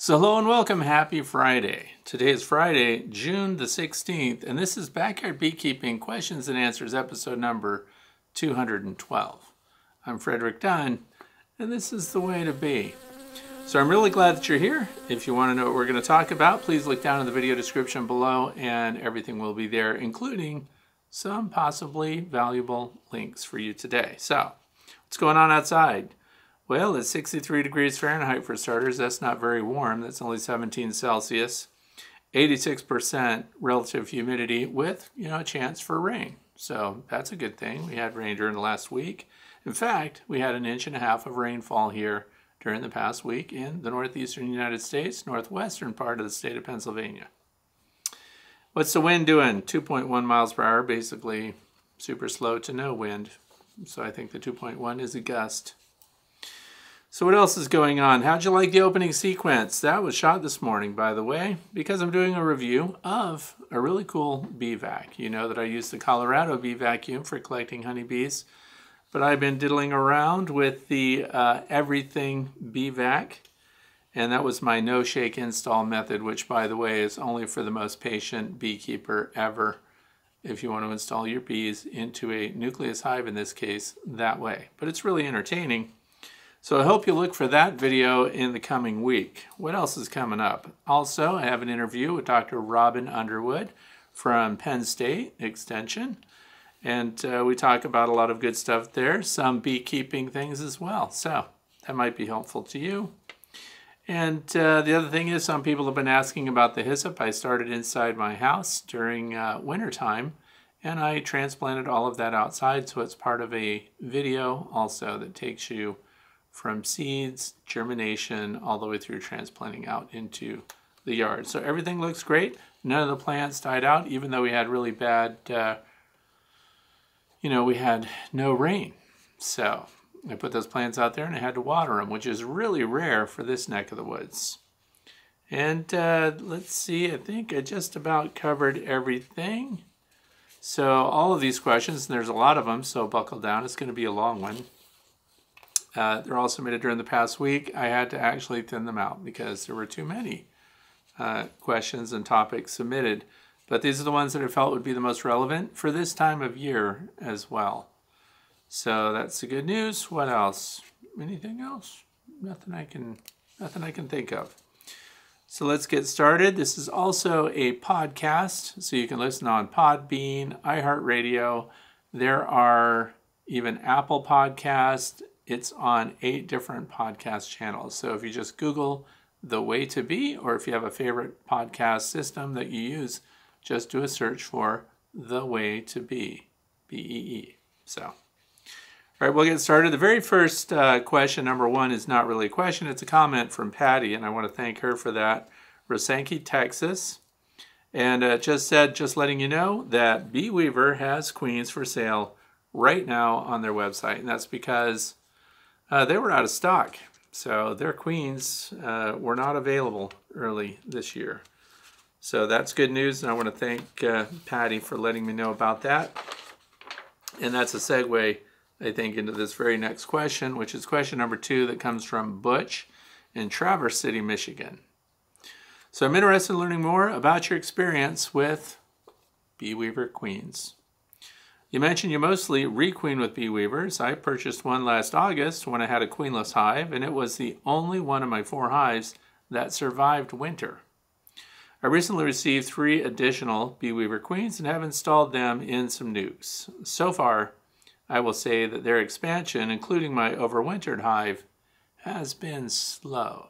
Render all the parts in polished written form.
So hello and welcome, happy Friday. Today is Friday, June the 16th, and this is Backyard Beekeeping Questions and Answers, episode number 212. I'm Frederick Dunn, and this is the way to be. So I'm really glad that you're here. If you want to know what we're going to talk about, please look down in the video description below, and everything will be there, including some possibly valuable links for you today. So, what's going on outside? Well, it's 63 degrees Fahrenheit for starters. That's not very warm. That's only 17 Celsius. 86% relative humidity with, a chance for rain. So that's a good thing. We had rain during the last week. In fact, we had 1.5 inches of rainfall here during the past week in the northeastern United States, northwestern part of the state of Pennsylvania. What's the wind doing? 2.1 miles per hour, basically super slow to no wind. So I think the 2.1 is a gust. So what else is going on? How'd you like the opening sequence? That was shot this morning, by the way, because I'm doing a review of a really cool bee vac. You know that I use the Colorado bee vacuum for collecting honeybees, but I've been diddling around with the Everything bee vac, and that was my no-shake install method, which, by the way, is only for the most patient beekeeper ever. If you want to install your bees into a nucleus hive, in this case, that way. But it's really entertaining. So I hope you look for that video in the coming week. What else is coming up? Also, I have an interview with Dr. Robin Underwood from Penn State Extension. And we talk about a lot of good stuff there, some beekeeping things as well. So that might be helpful to you. And the other thing is, some people have been asking about the hyssop. I started inside my house during wintertime, and I transplanted all of that outside. So it's part of a video also that takes you from seeds, germination, all the way through transplanting out into the yard. So everything looks great. None of the plants died out, even though we had really bad, we had no rain. So I put those plants out there and I had to water them, which is really rare for this neck of the woods. And let's see, I think I just about covered everything. So all of these questions, and there's a lot of them, so buckle down. It's going to be a long one. They're all submitted during the past week. I had to actually thin them out because there were too many questions and topics submitted. But these are the ones that I felt would be the most relevant for this time of year as well. So that's the good news. What else? Anything else? Nothing I can think of. So let's get started. This is also a podcast, so you can listen on Podbean, iHeartRadio. There are even Apple Podcasts. It's on 8 different podcast channels. So if you just Google The Way to Bee, or if you have a favorite podcast system that you use, just do a search for The Way to Bee, B-E-E. So, all right, we'll get started. The very first question, number 1, is not really a question. It's a comment from Patty, and I want to thank her for that. Rosanke, Texas. And just said, just letting you know that Bee Weaver has queens for sale right now on their website. And that's because they were out of stock, so their queens were not available early this year. So that's good news, and I want to thank Patty for letting me know about that. And that's a segue, I think, into this very next question, which is question number 2 that comes from Butch in Traverse City, Michigan. So I'm interested in learning more about your experience with Bee Weaver queens. You mentioned you mostly requeen with bee weavers. I purchased one last August when I had a queenless hive, and it was the only one of my 4 hives that survived winter. I recently received 3 additional bee weaver queens and have installed them in some nukes. So far, I will say that their expansion, including my overwintered hive, has been slow.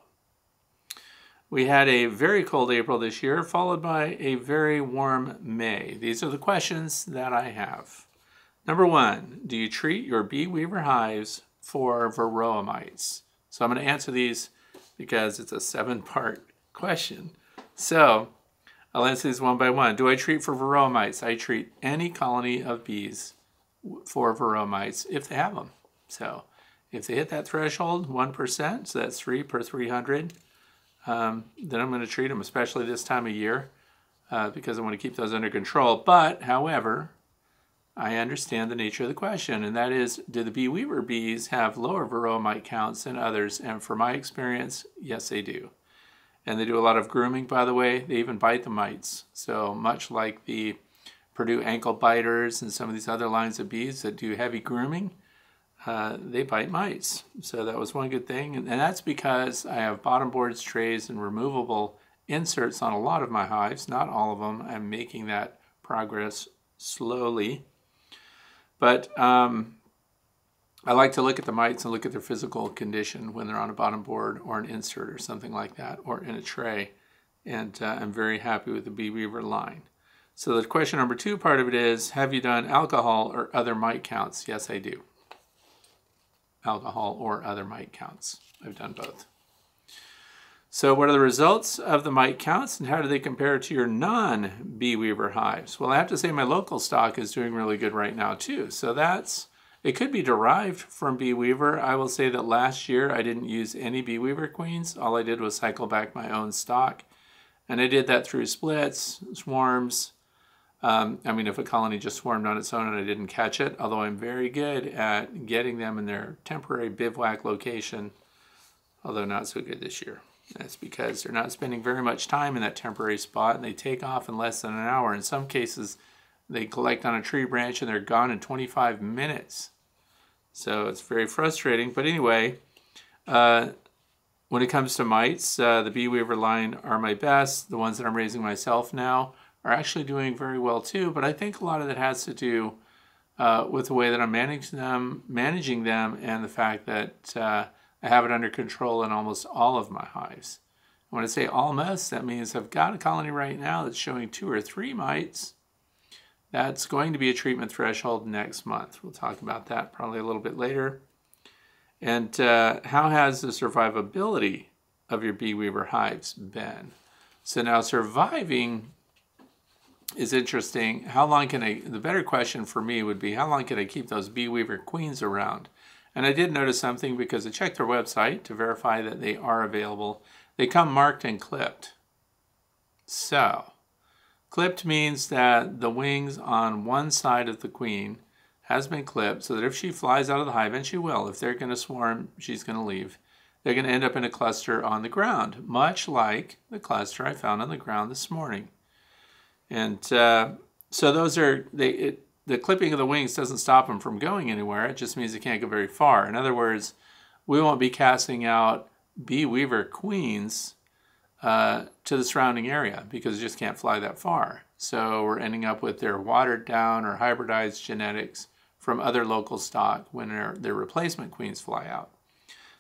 We had a very cold April this year, followed by a very warm May. These are the questions that I have. Number 1, do you treat your bee weaver hives for varroa mites? So I'm going to answer these because it's a 7-part question. So I'll answer these one by one. Do I treat for varroa mites? I treat any colony of bees for varroa mites if they have them. So if they hit that threshold, 1%, so that's 3 per 300, then I'm going to treat them, especially this time of year, because I want to keep those under control. But, however, I understand the nature of the question, and that is, do the bee weaver bees have lower varroa mite counts than others? And from my experience, yes, they do. And they do a lot of grooming, by the way. They even bite the mites. So much like the Purdue ankle biters and some of these other lines of bees that do heavy grooming, they bite mites. So that was one good thing. And that's because I have bottom boards, trays, and removable inserts on a lot of my hives. Not all of them. I'm making that progress slowly. But I like to look at the mites and look at their physical condition when they're on a bottom board or an insert or something like that, or in a tray. And I'm very happy with the Bee Weaver line. So the question number 2 part of it is, have you done alcohol or other mite counts? Yes, I do. Alcohol or other mite counts. I've done both. So what are the results of the mite counts, and how do they compare to your non-Bee Weaver hives? Well, I have to say my local stock is doing really good right now too. So it could be derived from Bee Weaver. I will say that last year I didn't use any Bee Weaver queens. All I did was cycle back my own stock. And I did that through splits, swarms. I mean, if a colony just swarmed on its own and I didn't catch it, although I'm very good at getting them in their temporary bivouac location, although not so good this year. That's because they're not spending very much time in that temporary spot, and they take off in less than an hour. In some cases, they collect on a tree branch and they're gone in 25 minutes. So it's very frustrating. But anyway, when it comes to mites, the Bee Weaver line are my best. The ones that I'm raising myself now are actually doing very well too. But I think a lot of that has to do with the way that I'm managing them and the fact that I have it under control in almost all of my hives. When I say almost, that means I've got a colony right now that's showing 2 or 3 mites. That's going to be a treatment threshold next month. We'll talk about that probably a little bit later. And how has the survivability of your Bee Weaver hives been? So now surviving is interesting. How long can the better question for me would be, how long can I keep those Bee Weaver queens around? And I did notice something because I checked their website to verify that they are available. They come marked and clipped. So, clipped means that the wings on one side of the queen has been clipped so that if she flies out of the hive, and she will, if they're going to swarm, she's going to leave. They're going to end up in a cluster on the ground, much like the cluster I found on the ground this morning. And so those are, the clipping of the wings doesn't stop them from going anywhere. It just means they can't go very far. In other words, we won't be casting out Bee Weaver queens to the surrounding area because they just can't fly that far. So we're ending up with their watered down or hybridized genetics from other local stock when their replacement queens fly out.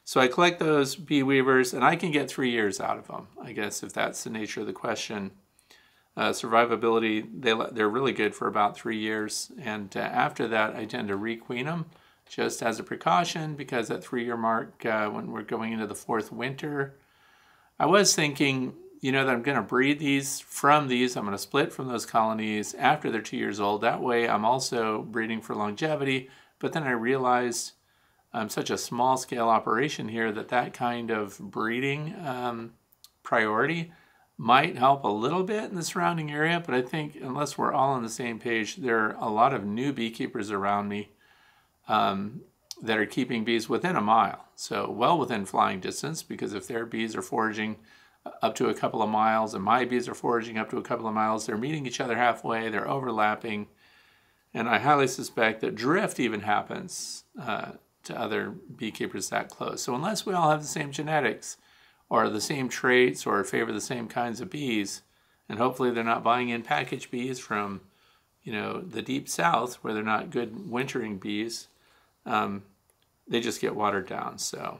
So I collect those Bee Weavers and I can get 3 years out of them, I guess, if that's the nature of the question. Survivability, they're really good for about 3 years, and after that I tend to requeen them just as a precaution because at 3-year mark, when we're going into the 4th winter, I was thinking, you know, that I'm going to breed these from these. I'm going to split from those colonies after they're 2 years old. That way I'm also breeding for longevity, but then I realized I'm such a small scale operation here that kind of breeding priority might help a little bit in the surrounding area, but I think unless we're all on the same page, there are a lot of new beekeepers around me that are keeping bees within a mile, so well within flying distance, because if their bees are foraging up to a couple of miles and my bees are foraging up to a couple of miles, they're meeting each other halfway, they're overlapping, and I highly suspect that drift even happens to other beekeepers that close. So unless we all have the same genetics, or the same traits, or favor the same kinds of bees, and hopefully they're not buying in packaged bees from, you know, the deep south where they're not good wintering bees, they just get watered down. So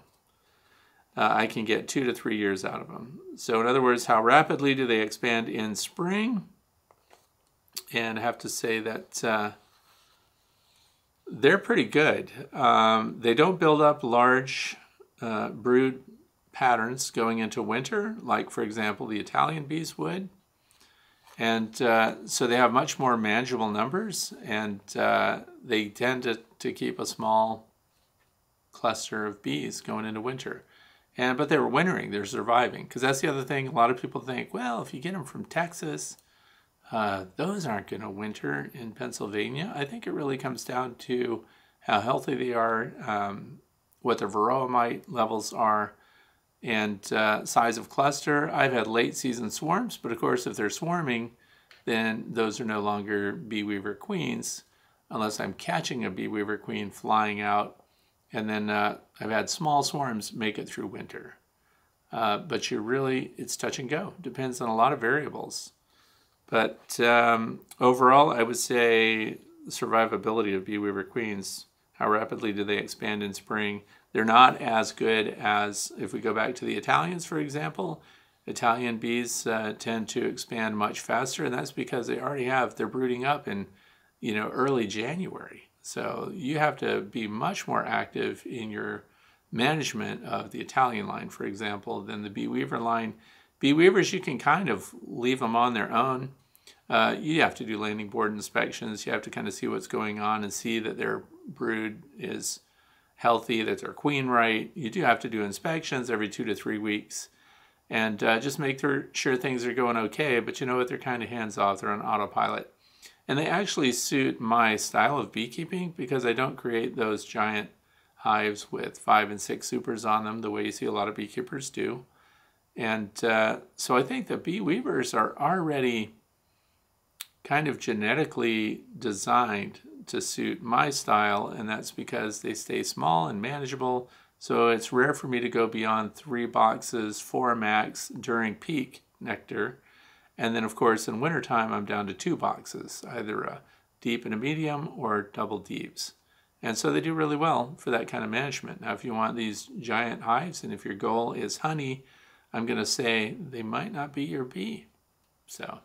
I can get 2 to 3 years out of them. So in other words, how rapidly do they expand in spring? And I have to say that they're pretty good. They don't build up large brood patterns going into winter, like for example the Italian bees would, and so they have much more manageable numbers, and they tend to keep a small cluster of bees going into winter. But they're wintering, they're surviving, because that's the other thing. A lot of people think, well, if you get them from Texas, those aren't going to winter in Pennsylvania. I think it really comes down to how healthy they are, what their varroa mite levels are, And size of cluster, I've had late season swarms, but of course if they're swarming, then those are no longer bee weaver queens unless I'm catching a bee weaver queen flying out. And then I've had small swarms make it through winter. But it's touch and go. Depends on a lot of variables. But overall, I would say the survivability of bee weaver queens, how rapidly do they expand in spring? They're not as good as, if we go back to the Italians, for example, Italian bees tend to expand much faster, and that's because they already have, they're brooding up in, early January. So you have to be much more active in your management of the Italian line, for example, than the bee weaver line. Bee weavers, you can kind of leave them on their own. You have to do landing board inspections. You have to kind of see what's going on and see that their brood is healthy, that they're queen right. You do have to do inspections every 2 to 3 weeks and just make sure things are going okay. But you know what? They're kind of hands off. They're on autopilot. And they actually suit my style of beekeeping because I don't create those giant hives with 5 and 6 supers on them the way you see a lot of beekeepers do. And so I think that bee weavers are already kind of genetically designed to suit my style, and that's because they stay small and manageable. So it's rare for me to go beyond 3 boxes, 4 max during peak nectar. And then of course in wintertime I'm down to 2 boxes, either a deep and a medium or double deeps. And so they do really well for that kind of management. Now if you want these giant hives and if your goal is honey, I'm going to say they might not be your bee. So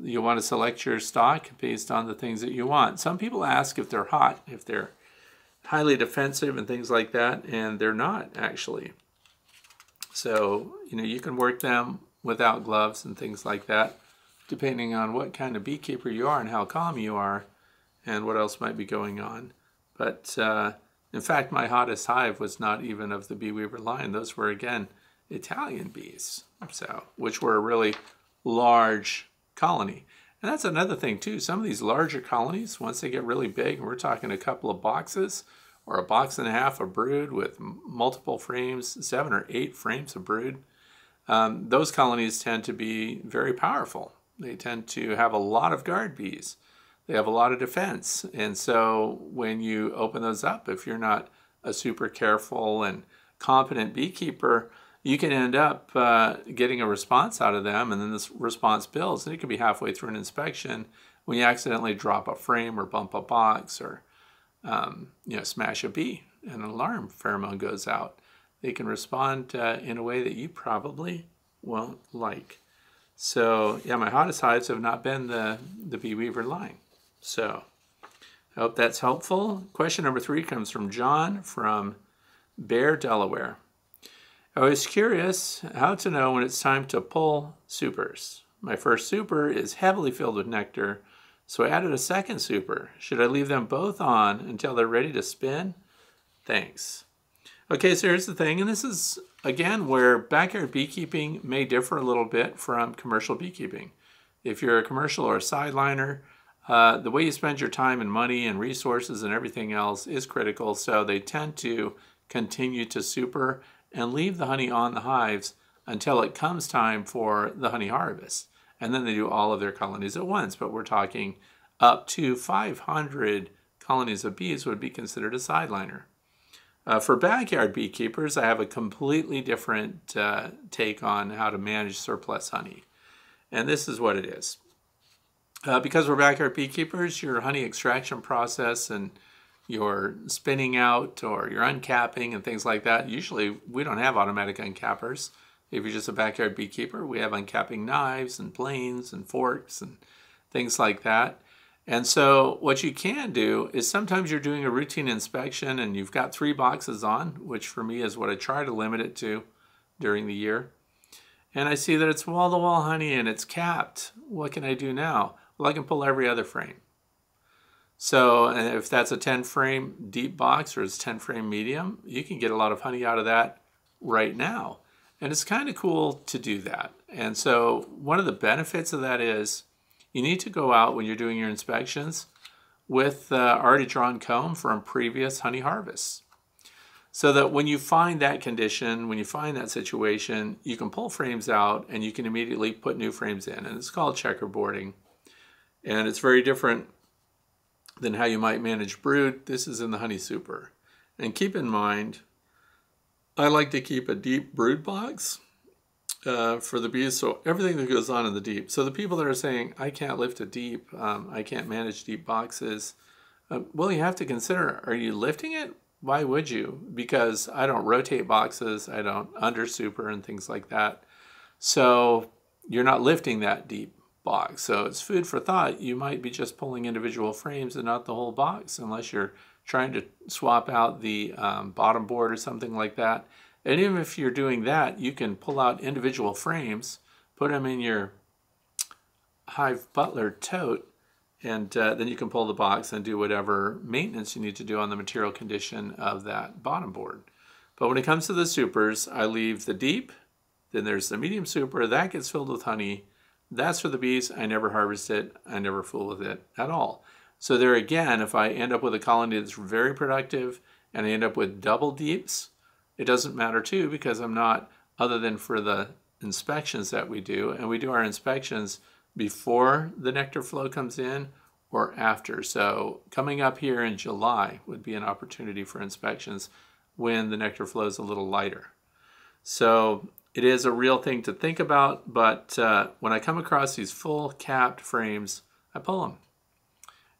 you want to select your stock based on the things that you want. Some people ask if they're hot, if they're highly defensive and things like that, and they're not actually. So, you can work them without gloves and things like that, depending on what kind of beekeeper you are and how calm you are and what else might be going on. But in fact, my hottest hive was not even of the bee weaver line. Those were, again, Italian bees, so which were a really large colony. And that's another thing too. Some of these larger colonies, once they get really big, and we're talking a couple of boxes or a box and a half of brood with multiple frames, 7 or 8 frames of brood, those colonies tend to be very powerful. They tend to have a lot of guard bees. They have a lot of defense. And so when you open those up, if you're not a super careful and competent beekeeper, you can end up getting a response out of them, and then this response builds, and it could be halfway through an inspection when you accidentally drop a frame or bump a box or smash a bee and an alarm pheromone goes out. They can respond in a way that you probably won't like. So yeah, my hottest hives have not been the bee weaver line. So I hope that's helpful. Question number 3 comes from John from Bear, Delaware. I was curious how to know when it's time to pull supers. My first super is heavily filled with nectar, so I added a second super. Should I leave them both on until they're ready to spin? Thanks. Okay, so here's the thing, and this is, again, where backyard beekeeping may differ a little bit from commercial beekeeping. If you're a commercial or a sideliner, the way you spend your time and money and resources and everything else is critical, so they tend to continue to super and leave the honey on the hives until it comes time for the honey harvest. And then they do all of their colonies at once, but we're talking up to 500 colonies of bees would be considered a sideliner. For backyard beekeepers, I have a completely different take on how to manage surplus honey. And this is what it is. Because we're backyard beekeepers, your honey extraction process and your spinning out or your uncapping and things like that, usually we don't have automatic uncappers. If you're just a backyard beekeeper, we have uncapping knives and planes and forks and things like that. And so what you can do is sometimes you're doing a routine inspection and you've got 3 boxes on, which for me is what I try to limit it to during the year. And I see that it's wall-to-wall honey and it's capped. What can I do now? Well, I can pull every other frame. So if that's a 10 frame deep box or it's 10 frame medium, you can get a lot of honey out of that right now. And it's kind of cool to do that. And so one of the benefits of that is you need to go out when you're doing your inspections with already drawn comb from previous honey harvests. So that when you find that condition, when you find that situation, you can pull frames out and you can immediately put new frames in. And it's called checkerboarding. And it's very different than how you might manage brood. This is in the Honey Super. And keep in mind, I like to keep a deep brood box for the bees, so everything that goes on in the deep. So the people that are saying, I can't lift a deep, I can't manage deep boxes, well, you have to consider, are you lifting it? Why would you? Because I don't rotate boxes, I don't under super and things like that. So you're not lifting that deep box. So it's food for thought. You might be just pulling individual frames and not the whole box, unless you're trying to swap out the bottom board or something like that. And even if you're doing that, you can pull out individual frames, put them in your Hive Butler tote, and then you can pull the box and do whatever maintenance you need to do on the material condition of that bottom board. But when it comes to the supers, I leave the deep, then there's the medium super, that gets filled with honey. That's for the bees. I never harvest it. I never fool with it at all. So there again, if I end up with a colony that's very productive and I end up with double deeps, it doesn't matter too, because I'm not, other than for the inspections that we do, and we do our inspections before the nectar flow comes in or after. So coming up here in July would be an opportunity for inspections when the nectar flow is a little lighter. So it is a real thing to think about, but when I come across these full capped frames, I pull them.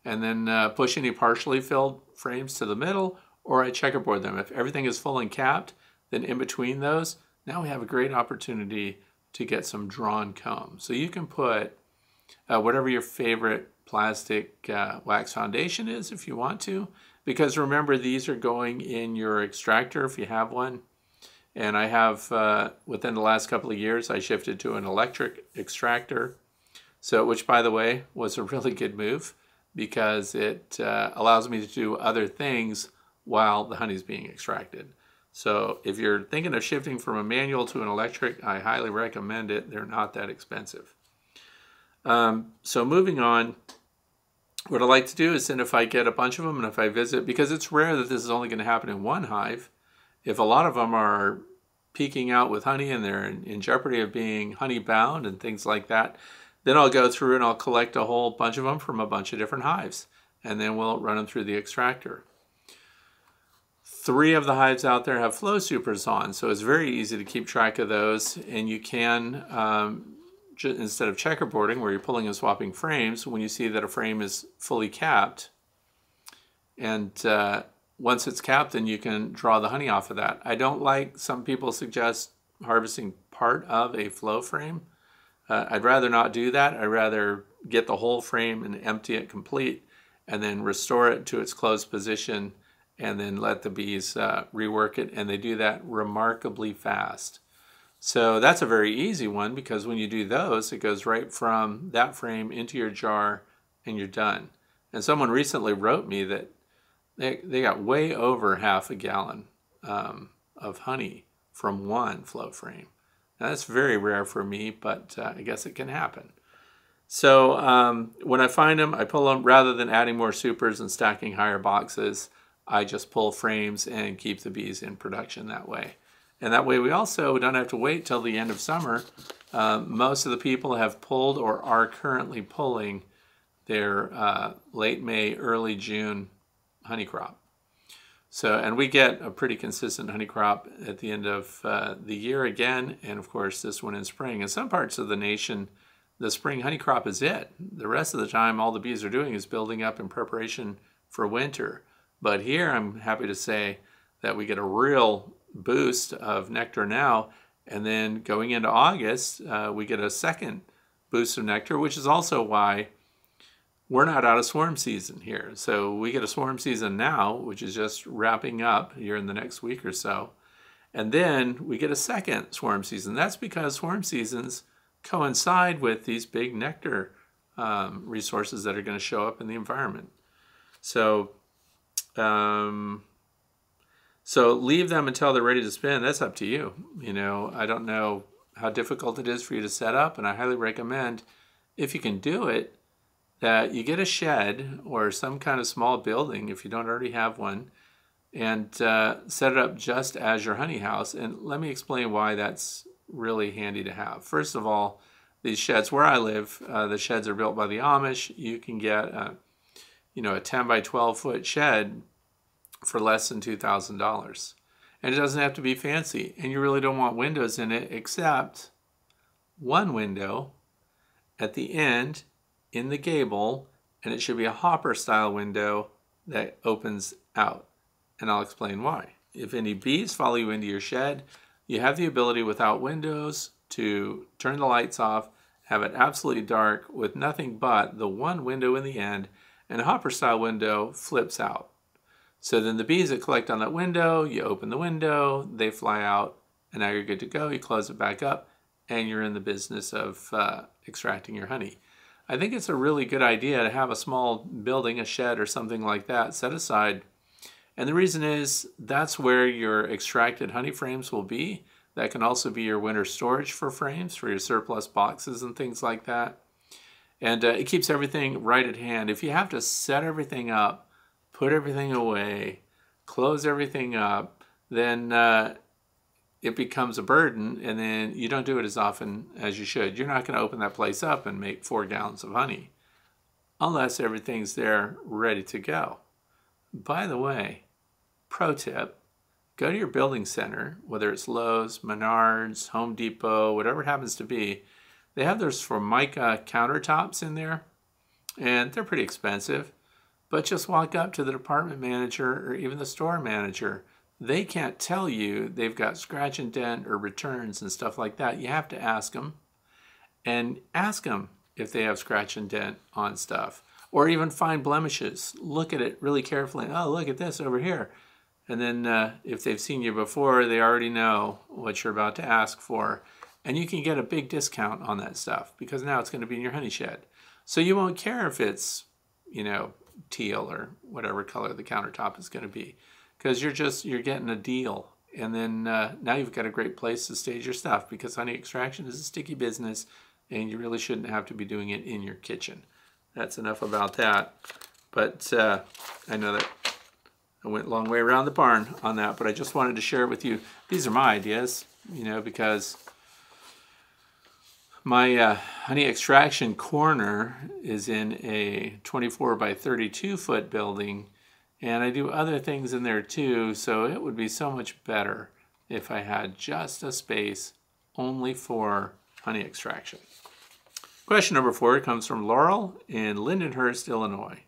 And then push any partially filled frames to the middle, or I checkerboard them. If everything is full and capped, then in between those, now we have a great opportunity to get some drawn comb. So you can put whatever your favorite plastic wax foundation is if you want to, because remember, these are going in your extractor if you have one. And I have, within the last couple of years, I shifted to an electric extractor, so which, by the way, was a really good move, because it allows me to do other things while the honey is being extracted. So if you're thinking of shifting from a manual to an electric, I highly recommend it. They're not that expensive. So moving on, what I like to do is, then if I get a bunch of them and if I visit, because it's rare that this is only going to happen in one hive, if a lot of them are peeking out with honey and they're in jeopardy of being honey bound and things like that, then I'll go through and I'll collect a whole bunch of them from a bunch of different hives, and then we'll run them through the extractor. 3 of the hives out there have flow supers on, so it's very easy to keep track of those. And you can, instead of checkerboarding where you're pulling and swapping frames, when you see that a frame is fully capped, and once it's capped, then you can draw the honey off of that. I don't like, some people suggest harvesting part of a flow frame. I'd rather not do that. I'd rather get the whole frame and empty it complete, and then restore it to its closed position, and then let the bees rework it, and they do that remarkably fast. So that's a very easy one, because when you do those, it goes right from that frame into your jar and you're done. And someone recently wrote me that they got way over half a gallon of honey from one flow frame. Now that's very rare for me, but I guess it can happen. So when I find them, I pull them. Rather than adding more supers and stacking higher boxes, I just pull frames and keep the bees in production that way. And that way we also don't have to wait till the end of summer. Most of the people have pulled or are currently pulling their late May, early June honey crop. So, and we get a pretty consistent honey crop at the end of the year again, and of course this one in spring. In some parts of the nation, the spring honey crop is it. The rest of the time, all the bees are doing is building up in preparation for winter. But here, I'm happy to say that we get a real boost of nectar now, and then going into August, we get a second boost of nectar, which is also why we're not out of swarm season here. So we get a swarm season now, which is just wrapping up here in the next week or so. And then we get a second swarm season. That's because swarm seasons coincide with these big nectar resources that are going to show up in the environment. So, so leave them until they're ready to spin. That's up to you. You know, I don't know how difficult it is for you to set up, and I highly recommend, if you can do it, that you get a shed or some kind of small building, if you don't already have one, and set it up just as your honey house. And let me explain why that's really handy to have. First of all, these sheds where I live, the sheds are built by the Amish. You can get a 10 by 12 foot shed for less than $2,000. And it doesn't have to be fancy. And you really don't want windows in it except one window at the end in the gable, and it should be a hopper style window that opens out. And I'll explain why. If any bees follow you into your shed, you have the ability without windows to turn the lights off, have it absolutely dark with nothing but the one window in the end, and a hopper style window flips out. So then the bees that collect on that window, you open the window, they fly out, and now you're good to go. You close it back up, and you're in the business of extracting your honey. I think it's a really good idea to have a small building, a shed or something like that, set aside. And the reason is that's where your extracted honey frames will be. That can also be your winter storage for frames, for your surplus boxes and things like that. And it keeps everything right at hand. If you have to set everything up, put everything away, close everything up, then it becomes a burden, and then you don't do it as often as you should. You're not going to open that place up and make 4 gallons of honey unless everything's there ready to go. By the way, pro tip, go to your building center, whether it's Lowe's, Menards, Home Depot, whatever it happens to be. They have those Formica countertops in there, and they're pretty expensive. But just walk up to the department manager or even the store manager. They can't tell you they've got scratch and dent or returns and stuff like that. You have to ask them. And ask them if they have scratch and dent on stuff. Or even find blemishes. Look at it really carefully. Oh, look at this over here. And then if they've seen you before, they already know what you're about to ask for. And you can get a big discount on that stuff because now it's going to be in your honey shed. So you won't care if it's, teal or whatever color the countertop is going to be, because you're getting a deal. And then now you've got a great place to stage your stuff, because honey extraction is a sticky business and you really shouldn't have to be doing it in your kitchen. That's enough about that. But I know that I went a long way around the barn on that, but I just wanted to share it with you. These are my ideas, because my honey extraction corner is in a 24 by 32 foot building, and I do other things in there too, so it would be so much better if I had just a space only for honey extraction. Question number 4 comes from Laurel in Lindenhurst, Illinois.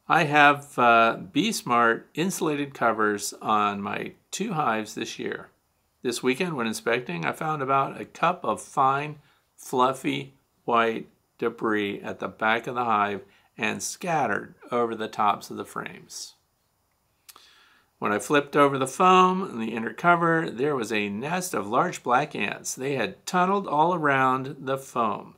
I have Bee Smart insulated covers on my 2 hives this year. This weekend when inspecting, I found about a cup of fine, fluffy, white debris at the back of the hive and scattered over the tops of the frames. When I flipped over the foam and the inner cover, there was a nest of large black ants. They had tunneled all around the foam.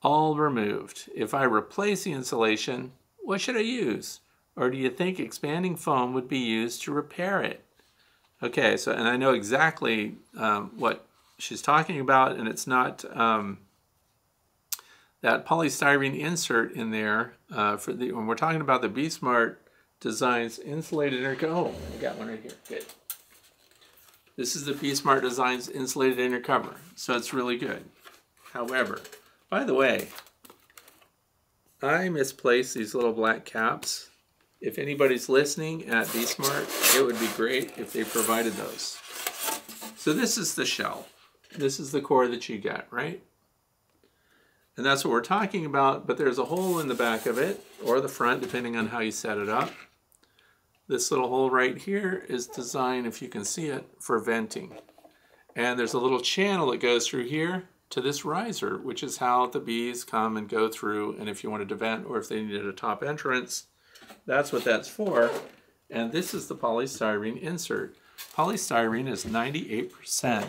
All removed. If I replace the insulation, what should I use? Or do you think expanding foam would be used to repair it? Okay, so, and I know exactly what she's talking about, and it's not that polystyrene insert in there when we're talking about the Bee Smart Designs insulated inner cover. Oh, I got one right here. Good. This is the Bee Smart Designs insulated inner cover, so it's really good. However, by the way, I misplaced these little black caps. If anybody's listening at Bee Smart, it would be great if they provided those. So this is the shell. This is the core that you get, right? And that's what we're talking about, but there's a hole in the back of it, or the front, depending on how you set it up. This little hole right here is designed, if you can see it, for venting. And there's a little channel that goes through here to this riser, which is how the bees come and go through, and if you wanted to vent or if they needed a top entrance, that's what that's for. And this is the polystyrene insert. Polystyrene is 98%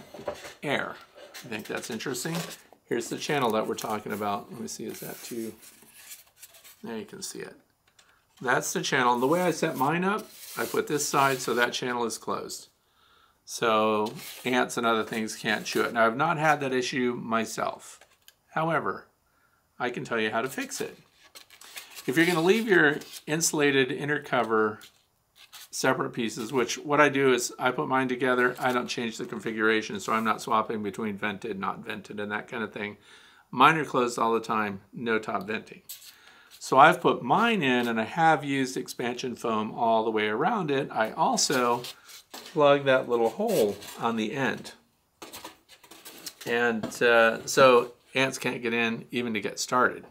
air. I think that's interesting. Here's the channel that we're talking about. Let me see, is that too? There you can see it. That's the channel. And the way I set mine up, I put this side so that channel is closed. So ants and other things can't chew it. Now, I've not had that issue myself. However, I can tell you how to fix it. If you're going to leave your insulated inner cover separate pieces, which what I do is I put mine together. I don't change the configuration, so I'm not swapping between vented, not vented, and that kind of thing. Mine are closed all the time, no top venting. So I've put mine in, and I have used expansion foam all the way around it. I also plug that little hole on the end. And so ants can't get in even to get started.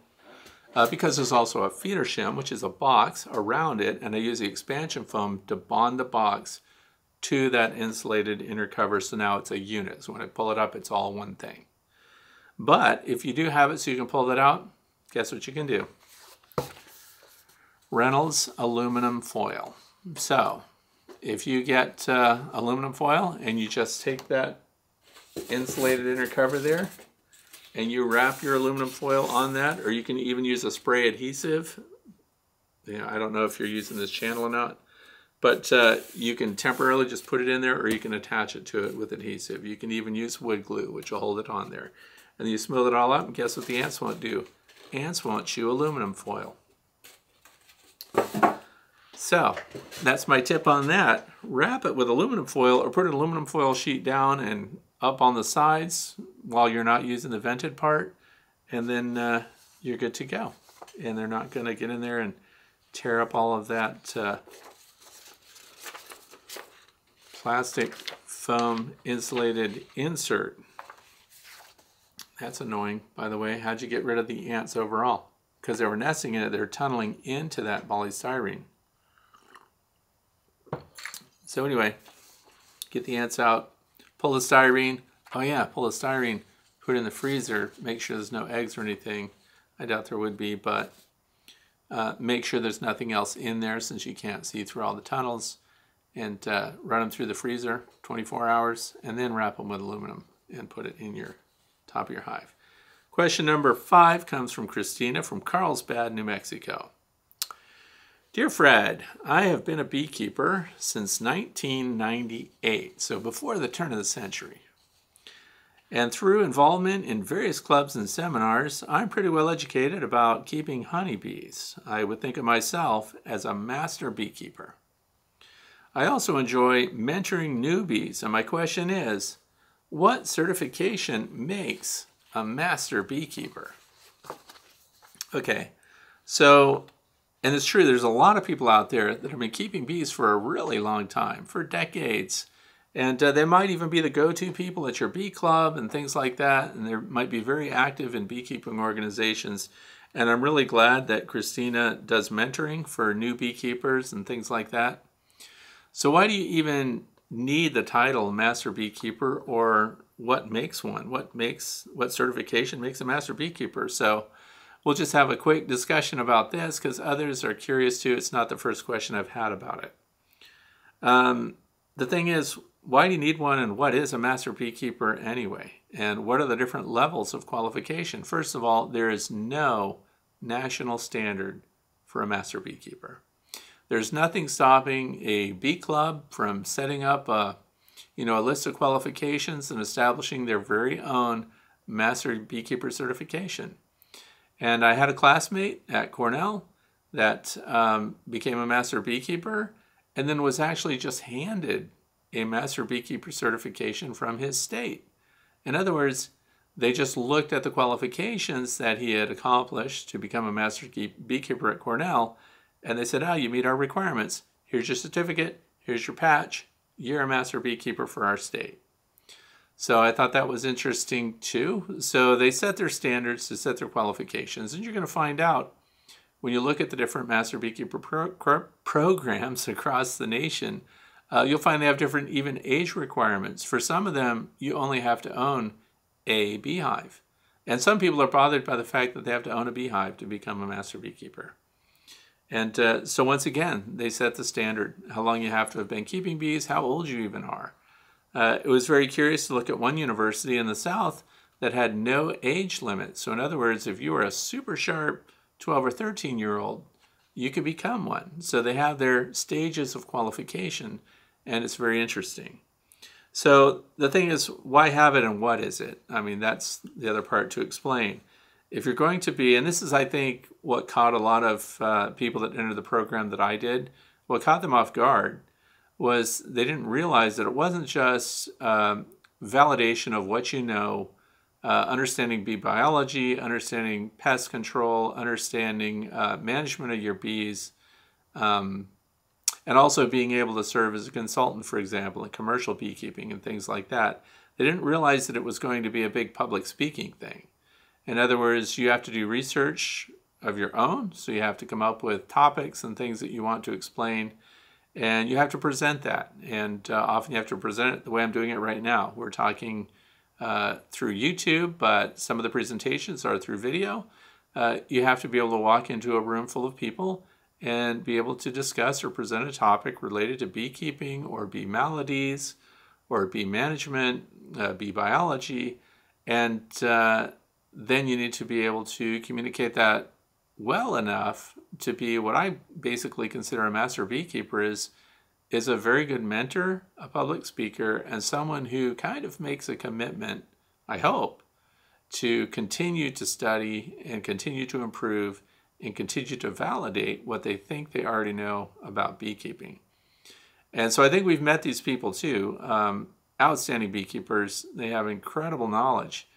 Because there's also a feeder shim, which is a box around it, and I use the expansion foam to bond the box to that insulated inner cover, so now it's a unit. So when I pull it up, it's all one thing. But if you do have it so you can pull that out, guess what you can do? Reynolds aluminum foil. So if you get aluminum foil and you just take that insulated inner cover there, and you wrap your aluminum foil on that, or you can even use a spray adhesive. I don't know if you're using this channel or not, but you can temporarily just put it in there, or you can attach it to it with adhesive. You can even use wood glue, which will hold it on there. And then you smooth it all up, and guess what the ants won't do? Ants won't chew aluminum foil. So that's my tip on that. Wrap it with aluminum foil, or put an aluminum foil sheet down and up on the sides while you're not using the vented part, and then you're good to go. And they're not going to get in there and tear up all of that plastic foam insulated insert. That's annoying, by the way. How'd you get rid of the ants overall? Because they were nesting in it, they're tunneling into that polystyrene. So anyway, get the ants out, pull the styrene. Oh yeah, pull the styrene, put it in the freezer, make sure there's no eggs or anything. I doubt there would be, but make sure there's nothing else in there since you can't see through all the tunnels. And run them through the freezer 24 hours, and then wrap them with aluminum and put it in your top of your hive. Question number 5 comes from Christina from Carlsbad, New Mexico. Dear Fred, I have been a beekeeper since 1998, so before the turn of the century. And through involvement in various clubs and seminars, I'm pretty well educated about keeping honeybees. I would think of myself as a master beekeeper. I also enjoy mentoring newbies, and my question is, what certification makes a master beekeeper? Okay, so, and it's true, there's a lot of people out there that have been keeping bees for a really long time, for decades. And they might even be the go-to people at your bee club and things like that. And they might be very active in beekeeping organizations. And I'm really glad that Christina does mentoring for new beekeepers and things like that. So why do you even need the title Master Beekeeper, or what makes one? What certification makes a Master Beekeeper? So we'll just have a quick discussion about this because others are curious too. It's not the first question I've had about it. The thing is, why do you need one, and what is a master beekeeper anyway? And what are the different levels of qualification? First of all, there is no national standard for a master beekeeper. There's nothing stopping a bee club from setting up a list of qualifications and establishing their very own master beekeeper certification. And I had a classmate at Cornell that became a master beekeeper and then was actually just handed a master beekeeper certification from his state. In other words, they just looked at the qualifications that he had accomplished to become a master beekeeper at Cornell, and they said, you meet our requirements. Here's your certificate, here's your patch, you're a master beekeeper for our state. So I thought that was interesting too. So they set their standards to set their qualifications, and you're going to find out when you look at the different master beekeeper programs across the nation, you'll find they have different even age requirements. For some of them, you only have to own a beehive. And some people are bothered by the fact that they have to own a beehive to become a master beekeeper. And so once again, they set the standard, how long you have to have been keeping bees, how old you even are. It was very curious to look at one university in the South that had no age limit. So in other words, if you were a super sharp 12 or 13-year-old, you could become one. So they have their stages of qualification, and it's very interesting. So the thing is, why have it and what is it? I mean, that's the other part to explain. If you're going to be, and this is, I think, what caught a lot of people that entered the program that I did, what caught them off guard was they didn't realize that it wasn't just validation of what you know, understanding bee biology, understanding pest control, understanding management of your bees, and also being able to serve as a consultant, for example, in commercial beekeeping and things like that. They didn't realize that it was going to be a big public speaking thing. In other words, you have to do research of your own, so you have to come up with topics and things that you want to explain, and you have to present that. And often you have to present it the way I'm doing it right now. We're talking through YouTube, but some of the presentations are through video. You have to be able to walk into a room full of people and be able to discuss or present a topic related to beekeeping or bee maladies or bee management, bee biology, and then you need to be able to communicate that well enough to be what I basically consider a master beekeeper is a very good mentor, a public speaker, and someone who kind of makes a commitment, I hope, to continue to study and continue to improve and continue to validate what they think they already know about beekeeping. And so I think we've met these people too. Outstanding beekeepers. They have incredible knowledge,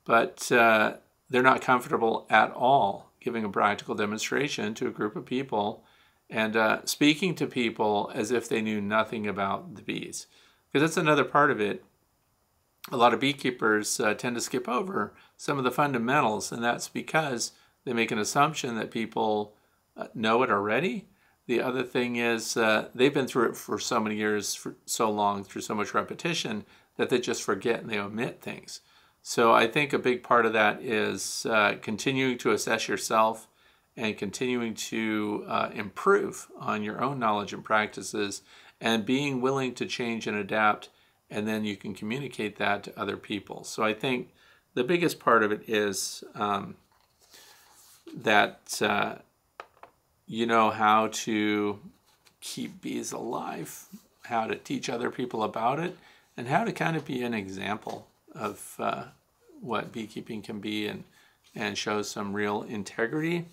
but they're not comfortable at all giving a practical demonstration to a group of people and speaking to people as if they knew nothing about the bees. Because that's another part of it. A lot of beekeepers tend to skip over some of the fundamentals, and that's because they make an assumption that people know it already. The other thing is they've been through it for so many years, for so long, through so much repetition, that they just forget and they omit things. So I think a big part of that is continuing to assess yourself and continuing to improve on your own knowledge and practices and being willing to change and adapt, and then you can communicate that to other people. So I think the biggest part of it is that you know how to keep bees alive, how to teach other people about it, and how to kind of be an example of what beekeeping can be and show some real integrity.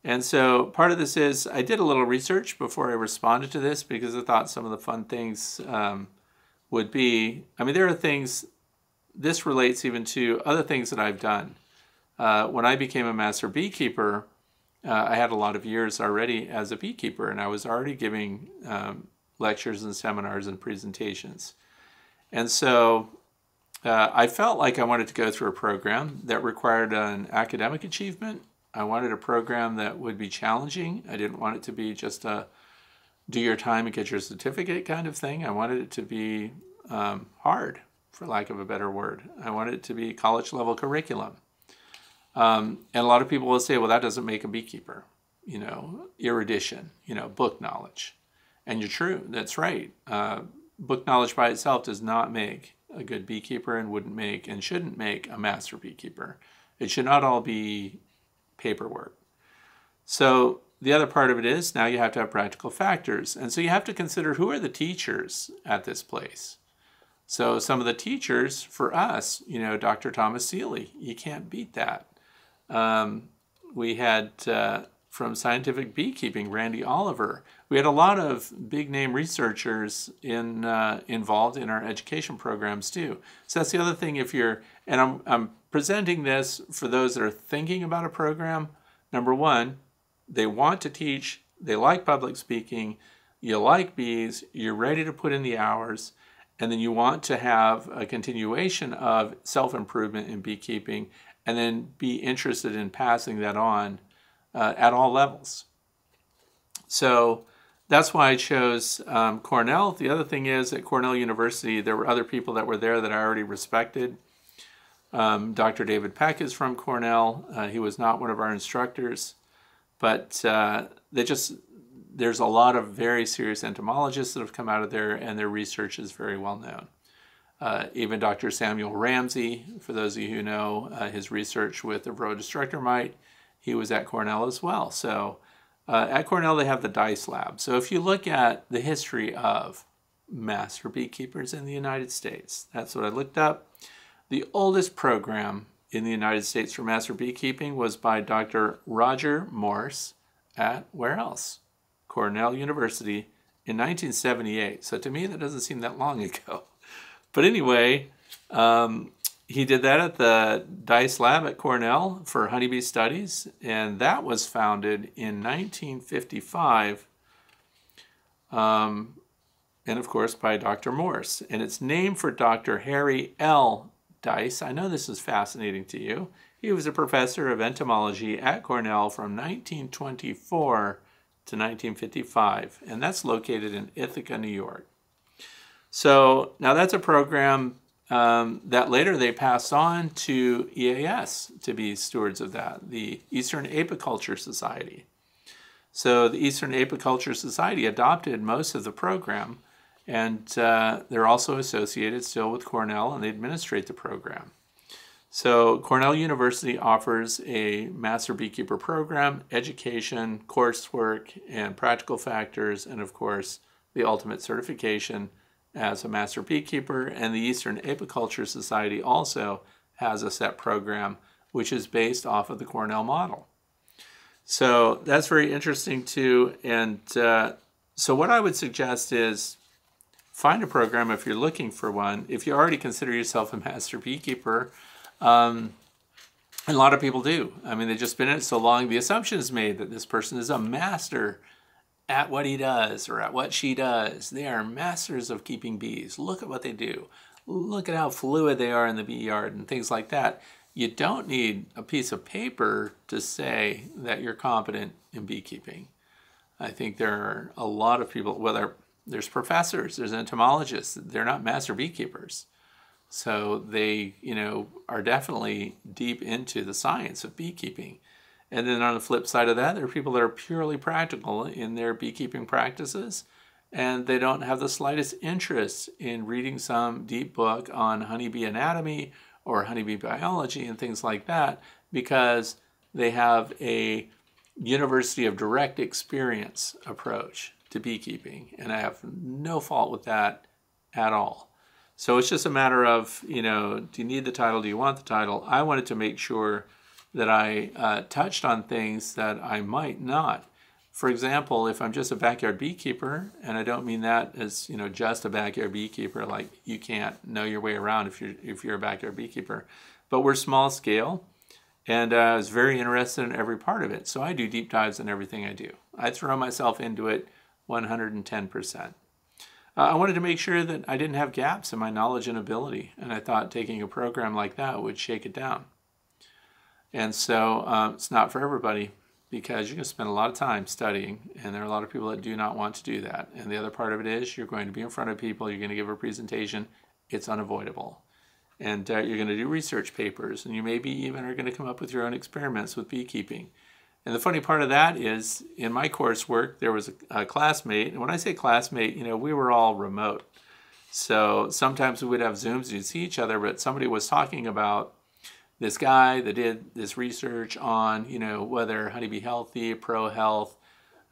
And so part of this is I did a little research before I responded to this because I thought some of the fun things would be, I mean, there are things, this relates even to other things that I've done. When I became a master beekeeper, I had a lot of years already as a beekeeper, and I was already giving lectures and seminars and presentations. And so I felt like I wanted to go through a program that required an academic achievement. I wanted a program that would be challenging. I didn't want it to be just a do your time and get your certificate kind of thing. I wanted it to be hard, for lack of a better word. I wanted it to be college-level curriculum. And a lot of people will say, well, that doesn't make a beekeeper, you know, erudition, you know, book knowledge. And you're true, that's right. Book knowledge by itself does not make a good beekeeper and wouldn't make and shouldn't make a master beekeeper. It should not all be paperwork. So the other part of it is now you have to have practical factors. And so you have to consider who are the teachers at this place. So some of the teachers for us, you know, Dr. Thomas Seeley, you can't beat that. We had from Scientific Beekeeping, Randy Oliver. We had a lot of big name researchers involved in our education programs too. So that's the other thing if you're, and I'm presenting this for those that are thinking about a program. Number one, they want to teach, they like public speaking, you like bees, you're ready to put in the hours, and then you want to have a continuation of self-improvement in beekeeping, and then be interested in passing that on at all levels. So that's why I chose Cornell. The other thing is at Cornell University, there were other people that were there that I already respected. Dr. David Peck is from Cornell. He was not one of our instructors, but there's a lot of very serious entomologists that have come out of there, and their research is very well known. Even Dr. Samuel Ramsey, for those of you who know his research with the Varroa destructor mite, he was at Cornell as well. So at Cornell they have the DICE lab. So if you look at the history of master beekeepers in the United States, that's what I looked up. The oldest program in the United States for master beekeeping was by Dr. Roger Morse at where else? Cornell University in 1978. So to me, that doesn't seem that long ago. But anyway, he did that at the Dice Lab at Cornell for honeybee studies, and that was founded in 1955, and of course by Dr. Morse. And it's named for Dr. Harry L. Dice. I know this is fascinating to you. He was a professor of entomology at Cornell from 1924 to 1955, and that's located in Ithaca, New York. So now that's a program that later they passed on to EAS to be stewards of that, the Eastern Apiculture Society. So the Eastern Apiculture Society adopted most of the program, and they're also associated still with Cornell, and they administrate the program. So Cornell University offers a Master Beekeeper program, education, coursework, and practical factors, and of course the ultimate certification as a Master Beekeeper. And the Eastern Apiculture Society also has a set program which is based off of the Cornell model. So that's very interesting too. And so what I would suggest is find a program if you're looking for one. If you already consider yourself a Master Beekeeper, and a lot of people do. I mean, they've just been in it so long, the assumption is made that this person is a master at what he does or at what she does. They are masters of keeping bees. Look at what they do. Look at how fluid they are in the bee yard and things like that. You don't need a piece of paper to say that you're competent in beekeeping. I think there are a lot of people, whether there's professors, there's entomologists, they're not master beekeepers. So they, are definitely deep into the science of beekeeping. And then on the flip side of that, there are people that are purely practical in their beekeeping practices, and they don't have the slightest interest in reading some deep book on honeybee anatomy or honeybee biology and things like that, because they have a University of Direct Experience approach to beekeeping. And I have no fault with that at all. So it's just a matter of, do you need the title? Do you want the title? I wanted to make sure that I touched on things that I might not. For example, if I'm just a backyard beekeeper, and I don't mean that as, just a backyard beekeeper, like you can't know your way around if you're a backyard beekeeper, but we're small scale, and I was very interested in every part of it. So I do deep dives in everything I do. I throw myself into it 110%. I wanted to make sure that I didn't have gaps in my knowledge and ability, and I thought taking a program like that would shake it down. And so it's not for everybody, because you're going to spend a lot of time studying, and there are a lot of people that do not want to do that. And the other part of it is you're going to be in front of people, you're going to give a presentation, it's unavoidable. And you're going to do research papers, and you maybe even are going to come up with your own experiments with beekeeping. And the funny part of that is, in my coursework, there was a classmate, and when I say classmate, we were all remote. So sometimes we would have Zooms and you'd see each other, but somebody was talking about this guy that did this research on, whether honeybee healthy, pro-health,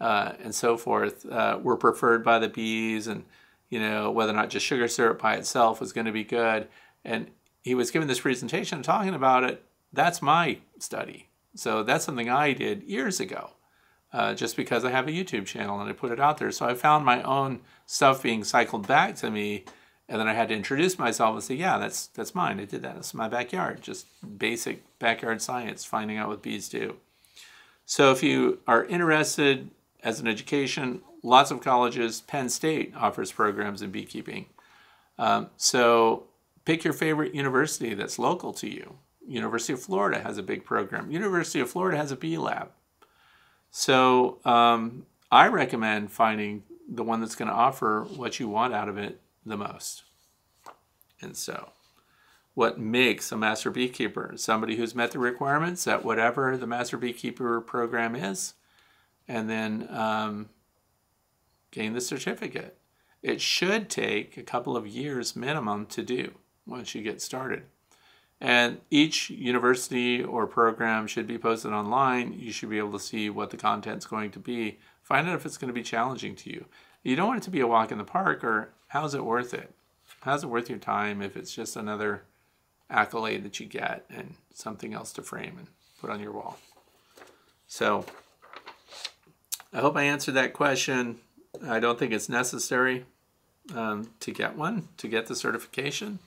and so forth were preferred by the bees, and, whether or not just sugar syrup by itself was going to be good. And he was giving this presentation talking about it. That's my study. So that's something I did years ago, just because I have a YouTube channel and I put it out there. So I found my own stuff being cycled back to me, and then I had to introduce myself and say, yeah, that's mine. I did that. That's my backyard. Just basic backyard science, finding out what bees do. So if you are interested as an education, lots of colleges, Penn State offers programs in beekeeping. So pick your favorite university that's local to you. University of Florida has a big program. University of Florida has a bee lab. So I recommend finding the one that's going to offer what you want out of it the most. And so what makes a master beekeeper? Somebody who's met the requirements at whatever the master beekeeper program is, and then gain the certificate. It should take a couple of years minimum to do once you get started. And each university or program should be posted online. You should be able to see what the content's going to be. Find out if it's going to be challenging to you. You don't want it to be a walk in the park, or how's it worth it? How's it worth your time if it's just another accolade that you get and something else to frame and put on your wall? So I hope I answered that question. I don't think it's necessary to get one, to get the certification.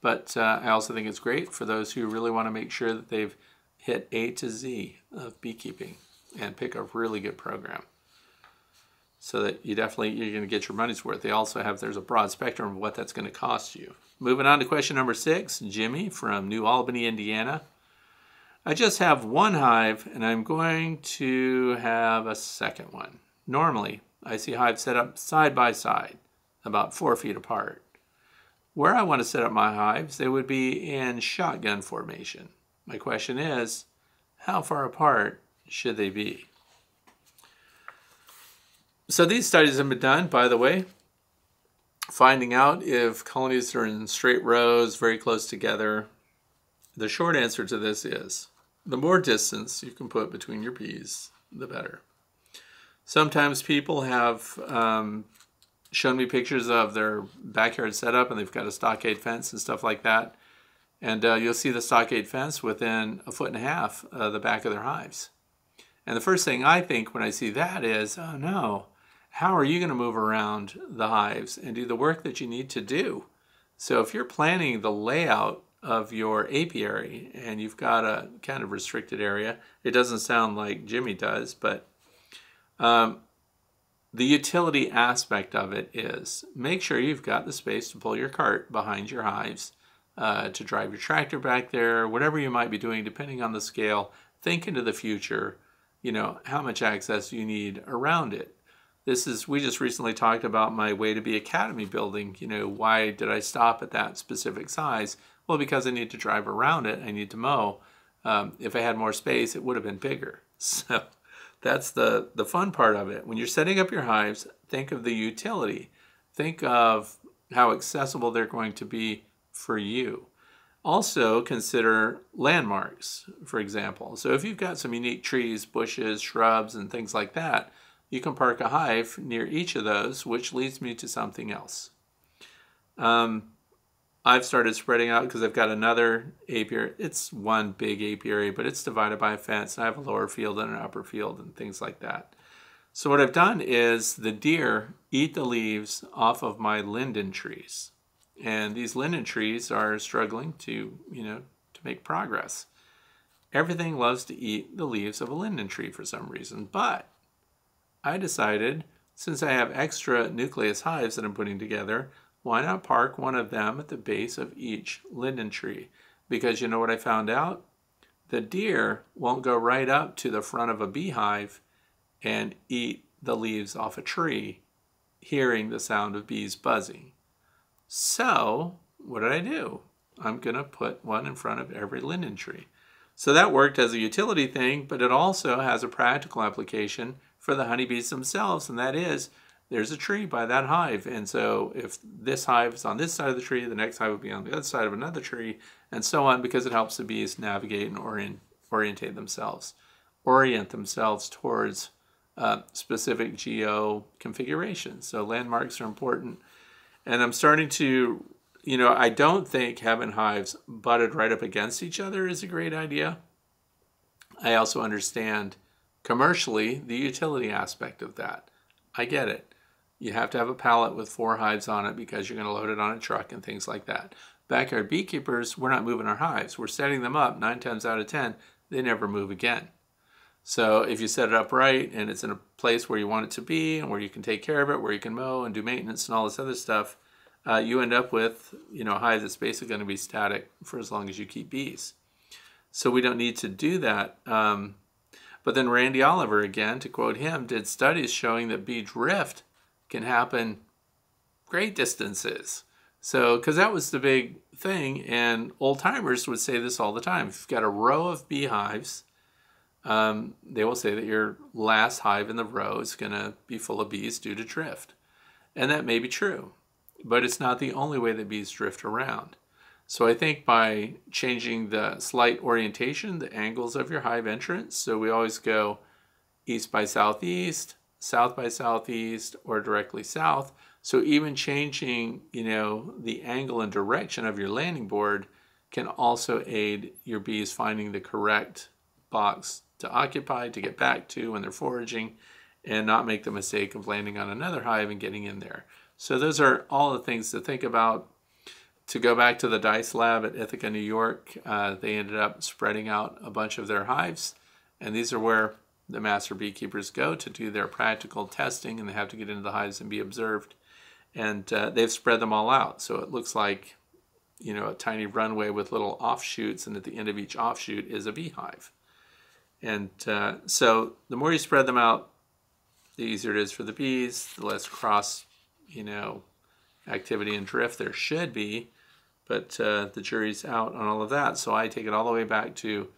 But I also think it's great for those who really want to make sure that they've hit A to Z of beekeeping and pick a really good program, so that you're going to get your money's worth. They also have, there's a broad spectrum of what that's going to cost you. Moving on to question number 6, Jimmy from New Albany, Indiana. I just have one hive and I'm going to have a second one. Normally, I see hives set up side by side, about 4 feet apart. Where I want to set up my hives, they would be in shotgun formation. My question is, how far apart should they be? So these studies have been done, by the way, finding out if colonies are in straight rows, very close together. The short answer to this is, the more distance you can put between your bees, the better. Sometimes people have shown me pictures of their backyard setup and they've got a stockade fence and stuff like that. And you'll see the stockade fence within 1.5 feet of the back of their hives. And the first thing I think when I see that is, oh no, how are you going to move around the hives and do the work that you need to do? So if you're planning the layout of your apiary and you've got a kind of restricted area, it doesn't sound like Jimmy does, but the utility aspect of it is make sure you've got the space to pull your cart behind your hives, to drive your tractor back there, whatever you might be doing, depending on the scale. Think into the future, you know, how much access you need around it. We just recently talked about my Way to Bee Academy building. You know, why did I stop at that specific size? Well, because I need to drive around it, I need to mow. If I had more space, it would have been bigger. So that's the fun part of it. When you're setting up your hives, think of the utility. Think of how accessible they're going to be for you. Also consider landmarks, for example. So if you've got some unique trees, bushes, shrubs, and things like that, you can park a hive near each of those, which leads me to something else. I've started spreading out because I've got another apiary. It's one big apiary, but it's divided by a fence. I have a lower field and an upper field and things like that. So what I've done is the deer eat the leaves off of my linden trees. And these linden trees are struggling to make progress. Everything loves to eat the leaves of a linden tree for some reason, but I decided, since I have extra nucleus hives that I'm putting together, why not park one of them at the base of each linden tree? Because you know what I found out? The deer won't go right up to the front of a beehive and eat the leaves off a tree, hearing the sound of bees buzzing. So what did I do? I'm going to put one in front of every linden tree. So that worked as a utility thing, but it also has a practical application for the honeybees themselves, and that is, there's a tree by that hive, and so if this hive is on this side of the tree, the next hive will be on the other side of another tree, and so on, because it helps the bees navigate and orient themselves towards specific geo configurations. So landmarks are important, and I'm starting to, I don't think having hives butted right up against each other is a great idea. I also understand commercially the utility aspect of that. I get it. You have to have a pallet with 4 hives on it because you're going to load it on a truck and things like that. Backyard beekeepers, we're not moving our hives. We're setting them up 9 times out of 10. They never move again. So if you set it up right and it's in a place where you want it to be and where you can take care of it, where you can mow and do maintenance and all this other stuff, you end up with a hive that's basically going to be static for as long as you keep bees. So we don't need to do that. But then Randy Oliver, again, to quote him, did studies showing that bee drift can happen great distances. So, because that was the big thing, and old timers would say this all the time. If you've got a row of beehives, they will say that your last hive in the row is going to be full of bees due to drift. And that may be true, but it's not the only way that bees drift around. So I think by changing the slight orientation, the angles of your hive entrance, so we always go east by southeast, south by southeast, or directly south. So even changing, the angle and direction of your landing board can also aid your bees finding the correct box to occupy, to get back to when they're foraging. and not make the mistake of landing on another hive and getting in there. So those are all the things to think about. To go back to the Dice Lab at Ithaca, New York, they ended up spreading out a bunch of their hives, and these are where the master beekeepers go to do their practical testing, and they have to get into the hives and be observed. And they've spread them all out, so it looks like, you know, a tiny runway with little offshoots, and at the end of each offshoot is a beehive. And so the more you spread them out, the easier it is for the bees, the less cross, you know, activity and drift there should be. But the jury's out on all of that. So I take it all the way back to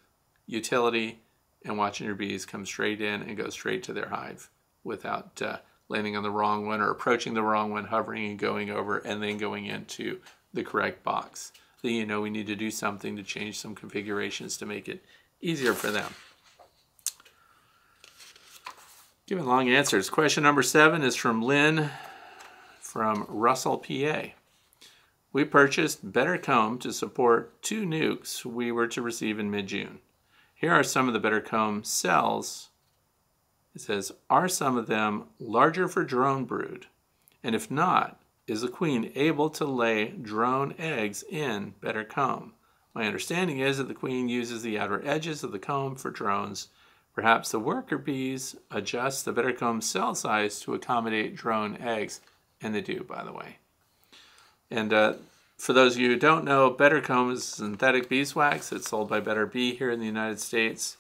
utility and watching your bees come straight in and go straight to their hive without landing on the wrong one or approaching the wrong one, hovering and going over, and then going into the correct box. Then you know we need to do something to change some configurations to make it easier for them. Giving long answers. Question number 7 is from Lynn from Russell, PA. We purchased Better Comb to support 2 nukes we were to receive in mid-June. Here are some of the Better Comb cells. It says, are some of them larger for drone brood? And if not, is the queen able to lay drone eggs in Better Comb? My understanding is that the queen uses the outer edges of the comb for drones. Perhaps the worker bees adjust the Better Comb cell size to accommodate drone eggs. And they do, by the way. And for those of you who don't know, Better Comb is synthetic beeswax. It's sold by Better Bee here in the United States.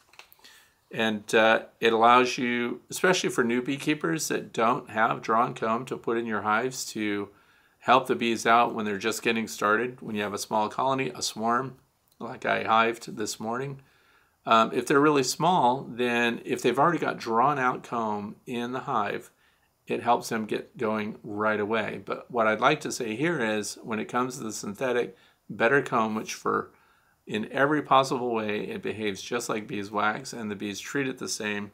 And it allows you, especially for new beekeepers that don't have drawn comb to put in your hives, to help the bees out when they're just getting started. When you have a small colony, a swarm, like I hived this morning. If they're really small, then if they've already got drawn out comb in the hive, it helps them get going right away. But what I'd like to say here is, when it comes to the synthetic Better Comb, which in every possible way, it behaves just like beeswax, and the bees treat it the same.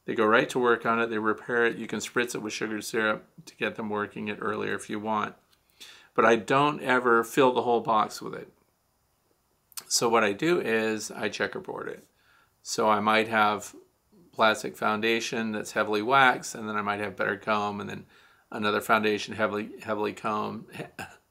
They go right to work on it, they repair it, you can spritz it with sugar syrup to get them working it earlier if you want. But I don't ever fill the whole box with it. So what I do is I checkerboard it. So I might have plastic foundation that's heavily waxed, and then I might have Better Comb, and then another foundation heavily comb,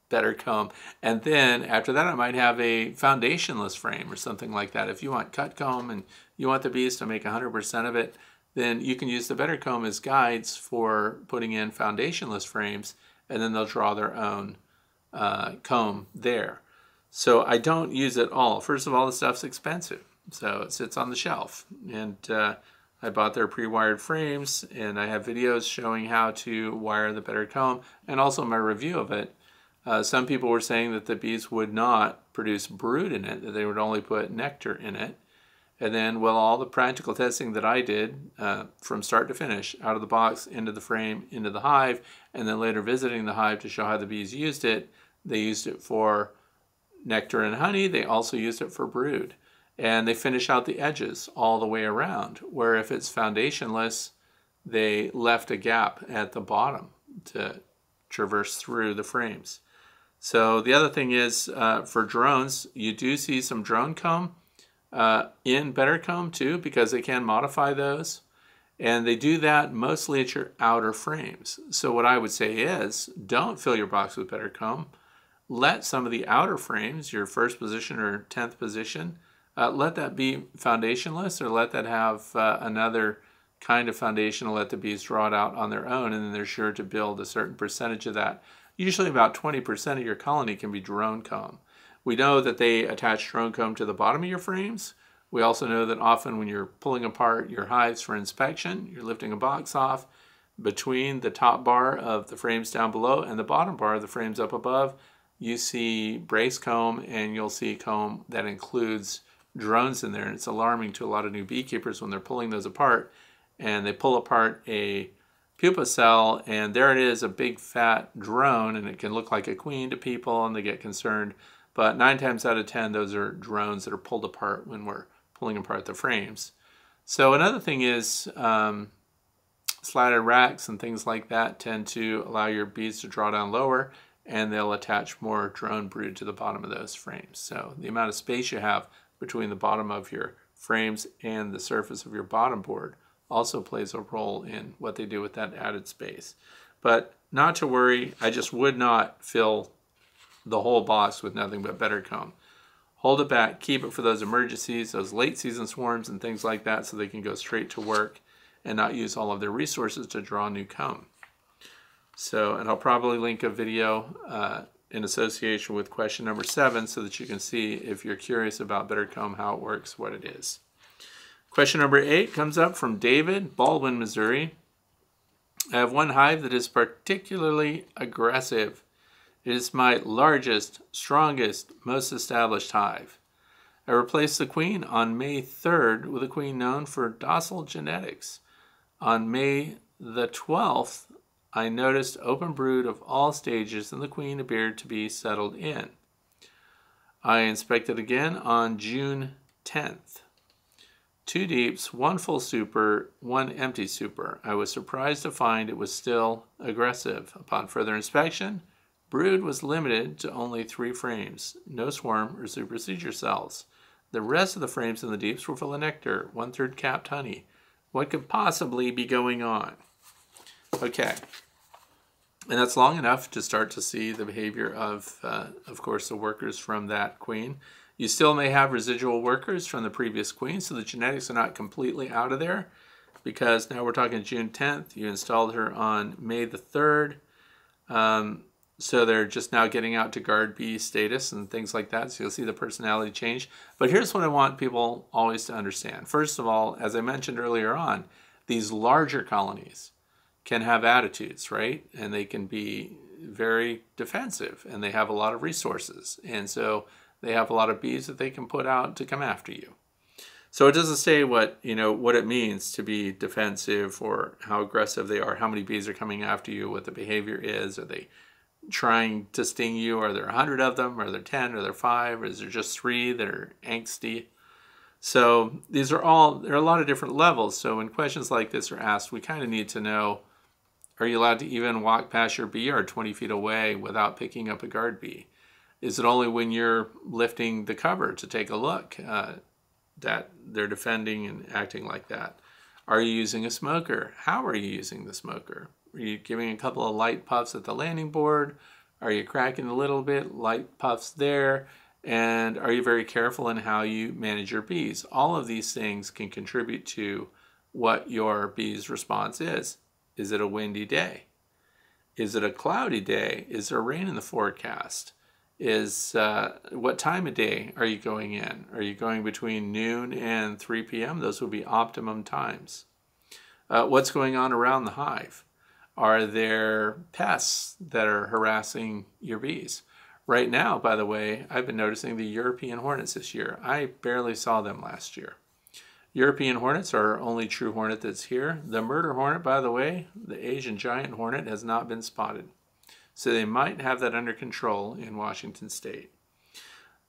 Better Comb, and then after that I might have a foundationless frame or something like that. If you want cut comb and you want the bees to make 100% of it, then you can use the Better Comb as guides for putting in foundationless frames, and then they'll draw their own comb there. So I don't use it all. First of all, the stuff's expensive, so it sits on the shelf, and I bought their pre-wired frames, and I have videos showing how to wire the Better Comb, and also my review of it. Some people were saying that the bees would not produce brood in it, that they would only put nectar in it. And then, well, all the practical testing that I did from start to finish, out of the box, into the frame, into the hive, and then later visiting the hive to show how the bees used it, they used it for nectar and honey. They also used it for brood. And they finish out the edges all the way around, where if it's foundationless, they left a gap at the bottom to traverse through the frames. So the other thing is, for drones, you do see some drone comb in Better Comb too, because they can modify those. And they do that mostly at your outer frames. So what I would say is, don't fill your box with Better Comb. Let some of the outer frames, your first position or 10th position, let that be foundationless, or let that have another kind of foundation to let the bees draw it out on their own, and then they're sure to build a certain percentage of that. Usually about 20% of your colony can be drone comb. We know that they attach drone comb to the bottom of your frames. We also know that often when you're pulling apart your hives for inspection, you're lifting a box off, between the top bar of the frames down below and the bottom bar of the frames up above, you see brace comb, and you'll see comb that includes drones in there. And it's alarming to a lot of new beekeepers when they're pulling those apart, and they pull apart a pupa cell, and there it is, a big fat drone, and it can look like a queen to people, and they get concerned. But 9 times out of 10, those are drones that are pulled apart when we're pulling apart the frames. So another thing is, slatted racks and things like that tend to allow your bees to draw down lower, and they'll attach more drone brood to the bottom of those frames. So the amount of space you have between the bottom of your frames and the surface of your bottom board also plays a role in what they do with that added space. But not to worry, I just would not fill the whole box with nothing but better comb. Hold it back, keep it for those emergencies, those late season swarms and things like that, so they can go straight to work and not use all of their resources to draw new comb. So, and I'll probably link a video in association with question number 7 so that you can see, if you're curious about better comb, how it works, what it is. Question number 8 comes up from David, Baldwin, Missouri. I have one hive that is particularly aggressive. It is my largest, strongest, most established hive. I replaced the queen on May 3rd with a queen known for docile genetics. On May the 12th, I noticed open brood of all stages and the queen appeared to be settled in. I inspected again on June 10th. 2 deeps, 1 full super, 1 empty super. I was surprised to find it was still aggressive. Upon further inspection, brood was limited to only 3 frames, no swarm or supersedure cells. The rest of the frames in the deeps were full of nectar, 1/3 capped honey. What could possibly be going on? Okay, and that's long enough to start to see the behavior of course, the workers from that queen. You still may have residual workers from the previous queen, so the genetics are not completely out of there, because now we're talking June 10th. You installed her on May the 3rd. So they're just now getting out to guard bee status and things like that. So you'll see the personality change. But here's what I want people always to understand. First of all, as I mentioned earlier on, these larger colonies can have attitudes, right? And they can be very defensive, and they have a lot of resources. And so they have a lot of bees that they can put out to come after you. So it doesn't say what it means to be defensive, or how aggressive they are, how many bees are coming after you, what the behavior is. Are they trying to sting you? Are there 100 of them? Are there 10? Are there 5? Or is there just 3 that are angsty? So these are all, there are a lot of different levels. So when questions like this are asked, we kind of need to know, are you allowed to even walk past your bee yard 20 feet away without picking up a guard bee? Is it only when you're lifting the cover to take a look that they're defending and acting like that? Are you using a smoker? How are you using the smoker? Are you giving a couple of light puffs at the landing board? Are you cracking a little bit, light puffs there? And are you very careful in how you manage your bees? All of these things can contribute to what your bee's response is. Is it a windy day? Is it a cloudy day? Is there rain in the forecast? What time of day are you going in? Are you going between noon and 3 p.m.? Those would be optimum times. What's going on around the hive? Are there pests that are harassing your bees? Right now, by the way, I've been noticing the European hornets this year. I barely saw them last year. European hornets are our only true hornet that's here. The murder hornet, by the way, the Asian giant hornet, has not been spotted. So they might have that under control in Washington State.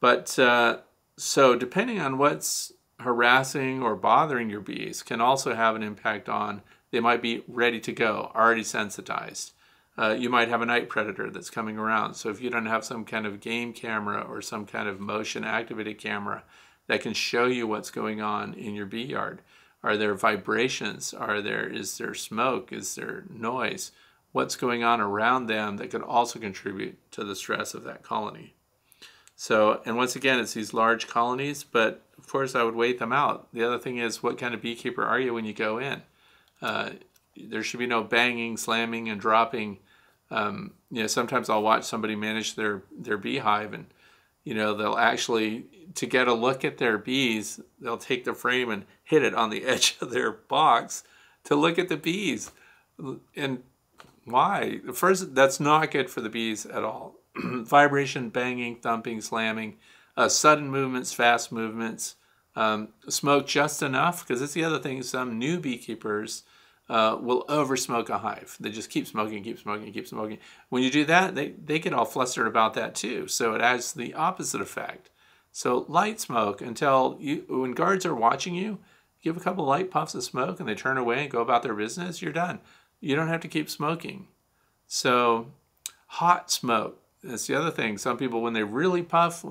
But so depending on what's harassing or bothering your bees can also have an impact on, they might be ready to go, already sensitized. You might have a night predator that's coming around. So if you don't have some kind of game camera or some kind of motion activated camera that can show you what's going on in your bee yard, are there vibrations? Is there smoke? Is there noise? What's going on around them that could also contribute to the stress of that colony? So, and once again, it's these large colonies, but of course I would wait them out. The other thing is, what kind of beekeeper are you when you go in? There should be no banging, slamming, and dropping. Sometimes I'll watch somebody manage their beehive, and they'll actually, to get a look at their bees, they'll take the frame and hit it on the edge of their box to look at the bees. And why? First, that's not good for the bees at all. Vibration, banging, thumping, slamming, sudden movements, fast movements, smoke just enough, because it's the other thing. Some new beekeepers will over smoke a hive. They just keep smoking, keep smoking, keep smoking. When you do that, they get all flustered about that too. So it adds the opposite effect. So light smoke until when guards are watching you, give a couple light puffs of smoke and they turn away and go about their business, you're done. You don't have to keep smoking. So hot smoke, that's the other thing. Some people, when they really puff,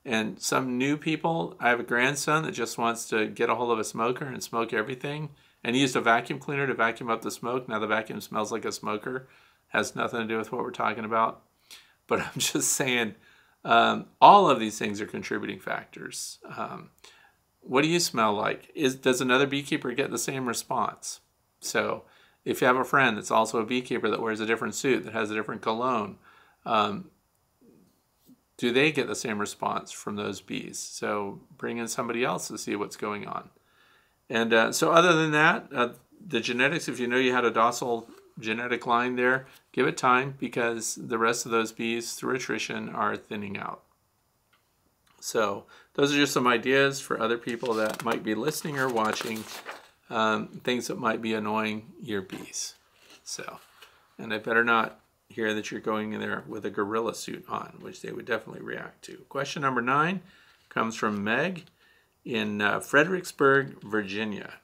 and some new people, I have a grandson that just wants to get a hold of a smoker and smoke everything, And he used a vacuum cleaner to vacuum up the smoke. Now the vacuum smells like a smoker. Has nothing to do with what we're talking about. But I'm just saying, all of these things are contributing factors. What do you smell like? Does another beekeeper get the same response? So if you have a friend that's also a beekeeper that wears a different suit, that has a different cologne, do they get the same response from those bees? So bring in somebody else to see what's going on. And so other than that, the genetics, if you know you had a docile genetic line there, give it time, because the rest of those bees, through attrition, are thinning out. So those are just some ideas for other people that might be listening or watching, things that might be annoying your bees. So, and they better not hear that you're going in there with a gorilla suit on, which they would definitely react to. Question number 9 comes from Meg in Fredericksburg, Virginia.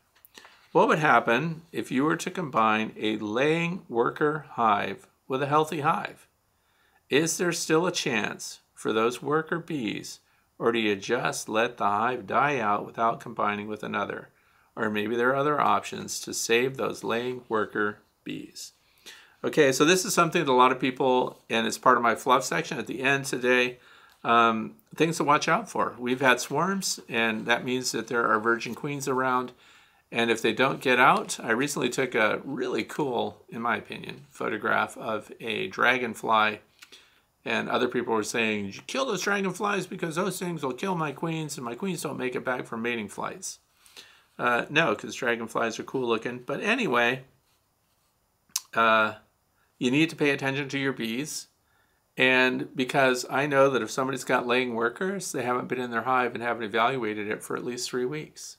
What would happen if you were to combine a laying worker hive with a healthy hive? Is there still a chance for those worker bees, or do you just let the hive die out without combining with another? Or maybe there are other options to save those laying worker bees. Okay, so this is something that a lot of people, and it's part of my fluff section at the end today, things to watch out for. We've had swarms, and that means that there are virgin queens around. And if they don't get out, I recently took a really cool, in my opinion, photograph of a dragonfly. And other people were saying, you kill those dragonflies because those things will kill my queens, and my queens don't make it back from mating flights. No, because dragonflies are cool looking. But anyway, you need to pay attention to your bees. And because I know that if somebody's got laying workers, they haven't been in their hive and haven't evaluated it for at least 3 weeks.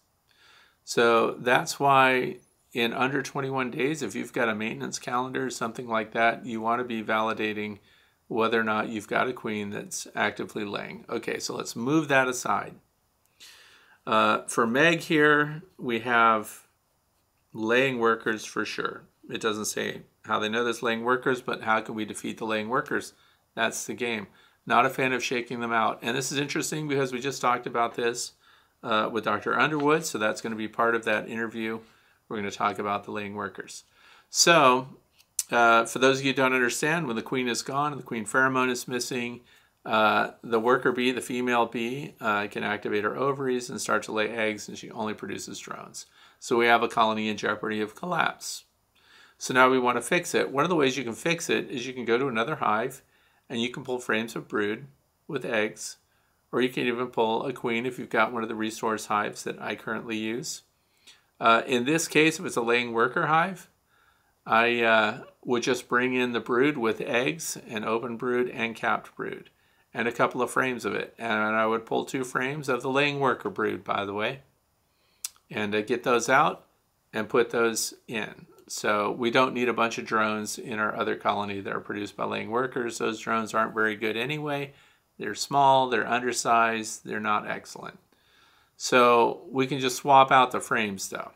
So that's why in under 21 days, if you've got a maintenance calendar or something like that, you want to be validating whether or not you've got a queen that's actively laying. Okay, so let's move that aside. For Meg here, we have laying workers for sure. It doesn't say how they know there's laying workers, but how can we defeat the laying workers? That's the game. Not a fan of shaking them out. And this is interesting because we just talked about this with Dr. Underwood, so that's going to be part of that interview. We're going to talk about the laying workers. So for those of you who don't understand, when the queen is gone and the queen pheromone is missing, the worker bee, the female bee, can activate her ovaries and start to lay eggs, and she only produces drones. So we have a colony in jeopardy of collapse. So now we want to fix it. One of the ways you can fix it is you can go to another hive and you can pull frames of brood with eggs, or you can even pull a queen if you've got one of the resource hives that I currently use. In this case, if it's a laying worker hive, I would just bring in the brood with eggs and open brood and capped brood and a couple of frames of it. And I would pull 2 frames of the laying worker brood, by the way, and get those out and put those in. So we don't need a bunch of drones in our other colony that are produced by laying workers. Those drones aren't very good anyway. They're small, they're undersized, they're not excellent. So we can just swap out the frames though,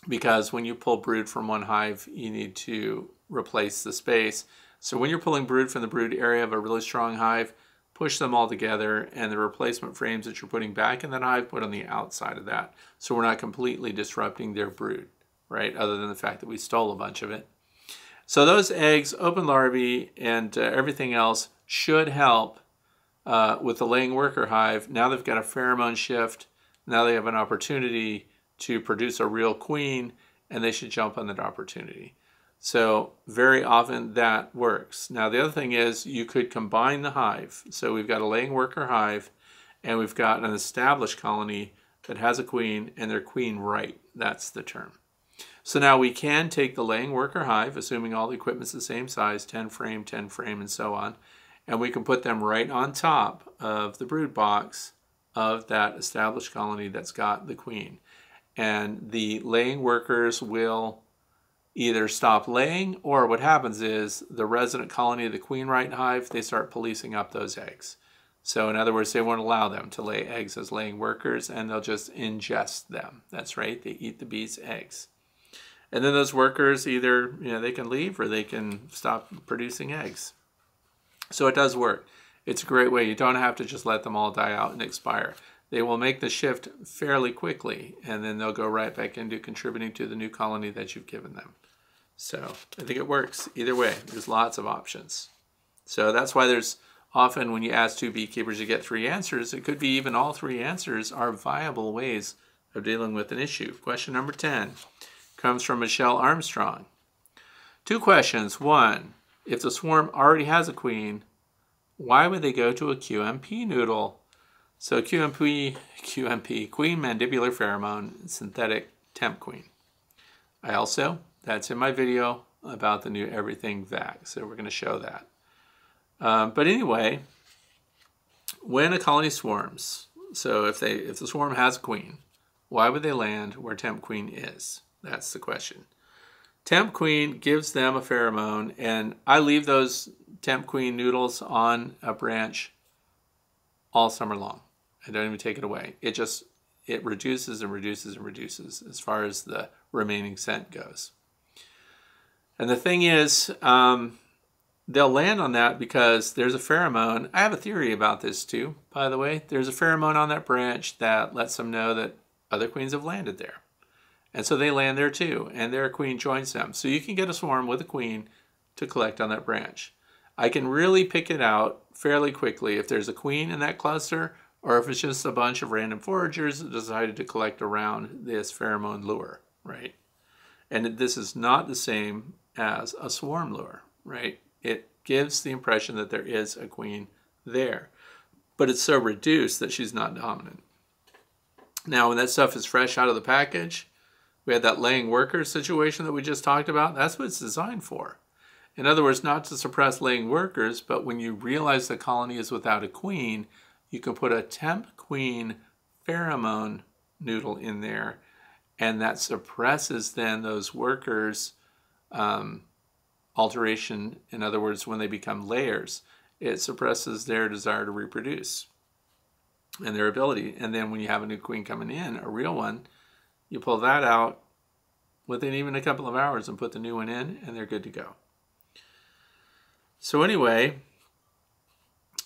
because when you pull brood from one hive, you need to replace the space. So when you're pulling brood from the brood area of a really strong hive, push them all together, and the replacement frames that you're putting back in that hive, put on the outside of that. So we're not completely disrupting their brood, right? Other than the fact that we stole a bunch of it. So those eggs, open larvae, and everything else should help with the laying worker hive. Now they've got a pheromone shift. Now they have an opportunity to produce a real queen, and they should jump on that opportunity. So very often that works. Now the other thing is you could combine the hive. So we've got a laying worker hive, and we've got an established colony that has a queen, and they're queen right. That's the term. So now we can take the laying worker hive, assuming all the equipment's the same size, 10 frame, and so on, and we can put them right on top of the brood box of that established colony that's got the queen. And the laying workers will either stop laying, or what happens is the resident colony of the queen right hive, they start policing up those eggs. So in other words, they won't allow them to lay eggs as laying workers, and they'll just ingest them. That's right, they eat the bee's eggs. And then those workers either, they can leave or they can stop producing eggs. So it does work. It's a great way. You don't have to just let them all die out and expire. they will make the shift fairly quickly, and then they'll go right back into contributing to the new colony that you've given them. So I think it works either way. There's lots of options. So that's why there's often, when you ask 2 beekeepers, you get 3 answers. It could be even all 3 answers are viable ways of dealing with an issue. Question number 10 comes from Michelle Armstrong. 2 questions. 1, if the swarm already has a queen, why would they go to a QMP noodle? So QMP, queen mandibular pheromone, synthetic temp queen. That's in my video about the new Everything vac, so we're going to show that. But anyway, when a colony swarms, so if the swarm has a queen, why would they land where temp queen is? That's the question. Temp queen gives them a pheromone, and I leave those temp queen noodles on a branch all summer long. I don't even take it away. It reduces and reduces and reduces as far as the remaining scent goes. And the thing is, they'll land on that because there's a pheromone. I have a theory about this too, by the way. There's a pheromone on that branch that lets them know that other queens have landed there. And so they land there too, and their queen joins them. So you can get a swarm with a queen to collect on that branch. I can really pick it out fairly quickly if there's a queen in that cluster, or if it's just a bunch of random foragers that decided to collect around this pheromone lure, right? And this is not the same as a swarm lure, right? It gives the impression that there is a queen there, but it's so reduced that she's not dominant. Now, when that stuff is fresh out of the package, we had that laying worker situation that we just talked about. That's what it's designed for. In other words, not to suppress laying workers, but when you realize the colony is without a queen, you can put a temp queen pheromone noodle in there, and that suppresses then those workers' alteration. In other words, when they become layers, it suppresses their desire to reproduce and their ability. And then when you have a new queen coming in, a real one, you pull that out within even a couple of hours and put the new one in, and they're good to go. So anyway,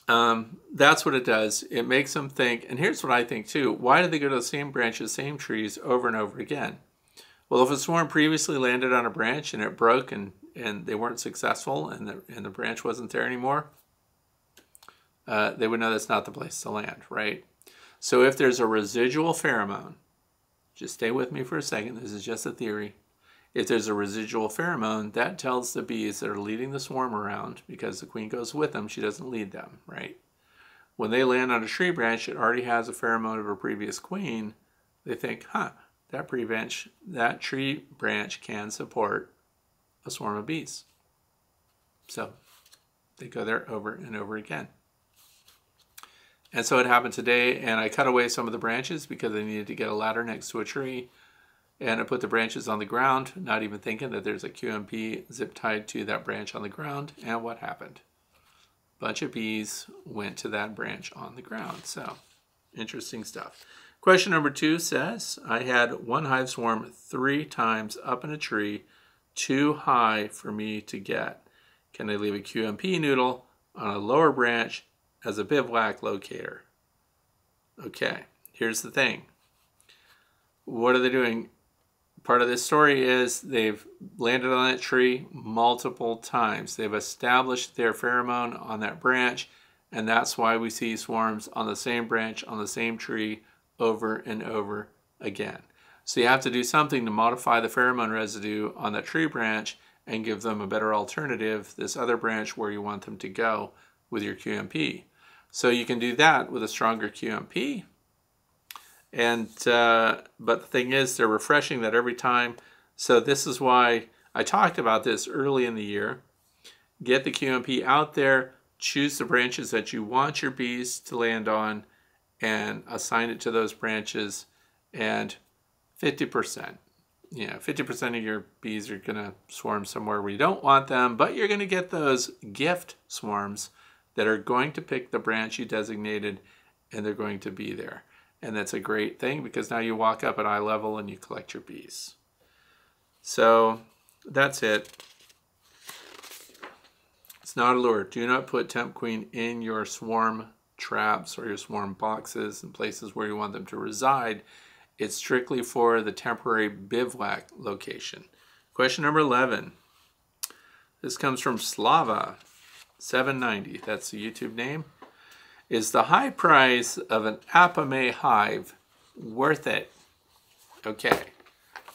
that's what it does. It makes them think, and here's what I think too, why do they go to the same branches, same trees over and over again? Well, if a swarm previously landed on a branch and it broke and they weren't successful and the branch wasn't there anymore, they would know that's not the place to land, right? So if there's a residual pheromone, just stay with me for a second, this is just a theory. If there's a residual pheromone, that tells the bees that are leading the swarm around, because the queen goes with them, she doesn't lead them, right? When they land on a tree branch that already has a pheromone of a previous queen, they think, that tree branch can support a swarm of bees. So they go there over and over again. And so it happened today, and I cut away some of the branches because I needed to get a ladder next to a tree. And I put the branches on the ground, not even thinking that there's a QMP zip tied to that branch on the ground. And what happened? A bunch of bees went to that branch on the ground. So, interesting stuff. Question number 2 says, I had one hive swarm 3 times up in a tree, too high for me to get. Can I leave a QMP noodle on a lower branch as a bivouac locator? Okay, here's the thing. What are they doing? Part of this story is they've landed on that tree multiple times. They've established their pheromone on that branch, and that's why we see swarms on the same branch, on the same tree, over and over again. So you have to do something to modify the pheromone residue on that tree branch and give them a better alternative, this other branch where you want them to go with your QMP. So you can do that with a stronger QMP. And but the thing is, they're refreshing that every time. So this is why I talked about this early in the year. Get the QMP out there, choose the branches that you want your bees to land on, and assign it to those branches. And 50%, 50% of your bees are going to swarm somewhere where you don't want them, but you're going to get those gift swarms that are going to pick the branch you designated, and they're going to be there. And that's a great thing, because now you walk up at eye level and you collect your bees. So that's it. It's not a lure. Do not put temp queen in your swarm traps or your swarm boxes and places where you want them to reside. It's strictly for the temporary bivouac location. Question number 11. This comes from Slava790. That's the YouTube name. Is the high price of an Apimaye hive worth it? Okay.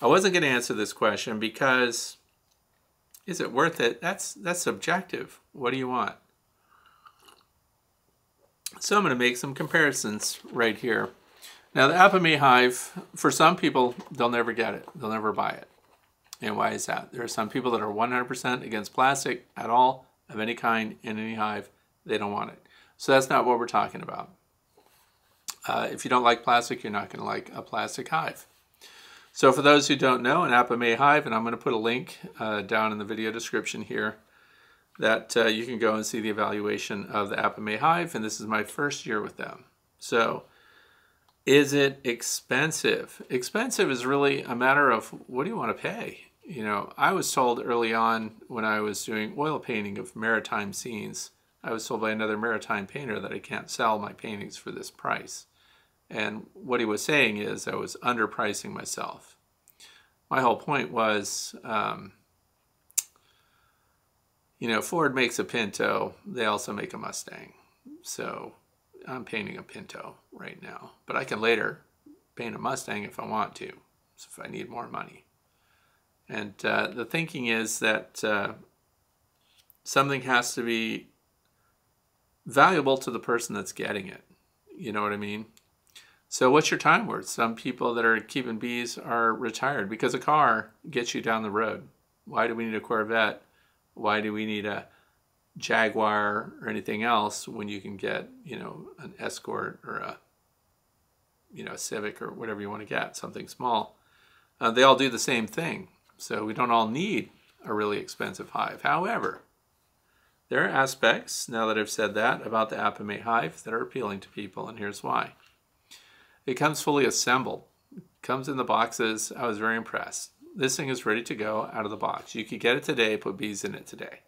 I wasn't going to answer this question because is it worth it? That's subjective. What do you want? So I'm going to make some comparisons right here. Now the Apimaye hive, for some people, they'll never get it. They'll never buy it. And why is that? There are some people that are 100% against plastic at all, of any kind, in any hive. They don't want it. So that's not what we're talking about. If you don't like plastic, you're not going to like a plastic hive. So for those who don't know, an Apimaye hive, and I'm going to put a link down in the video description here, that you can go and see the evaluation of the Apimaye hive, and this is my first year with them. So, is it expensive? Expensive is really a matter of what do you want to pay? You know, I was told early on when I was doing oil painting of maritime scenes, I was told by another maritime painter that I can't sell my paintings for this price. And what he was saying is I was underpricing myself. My whole point was, you know, Ford makes a Pinto, they also make a Mustang. So I'm painting a Pinto right now, but I can later paint a Mustang if I want to, so if I need more money. And the thinking is that something has to be valuable to the person that's getting it. You know what I mean? So what's your time worth? Some people that are keeping bees are retired because a car gets you down the road. Why do we need a Corvette? Why do we need a Jaguar or anything else when you can get, you know, an Escort or a, you know, a Civic or whatever you want to get, something small. They all do the same thing. So we don't all need a really expensive hive. However, there are aspects, now that I've said that, about the Apimaye hive that are appealing to people, and here's why. It comes fully assembled. It comes in the boxes. I was very impressed. This thing is ready to go out of the box. You could get it today, put bees in it today.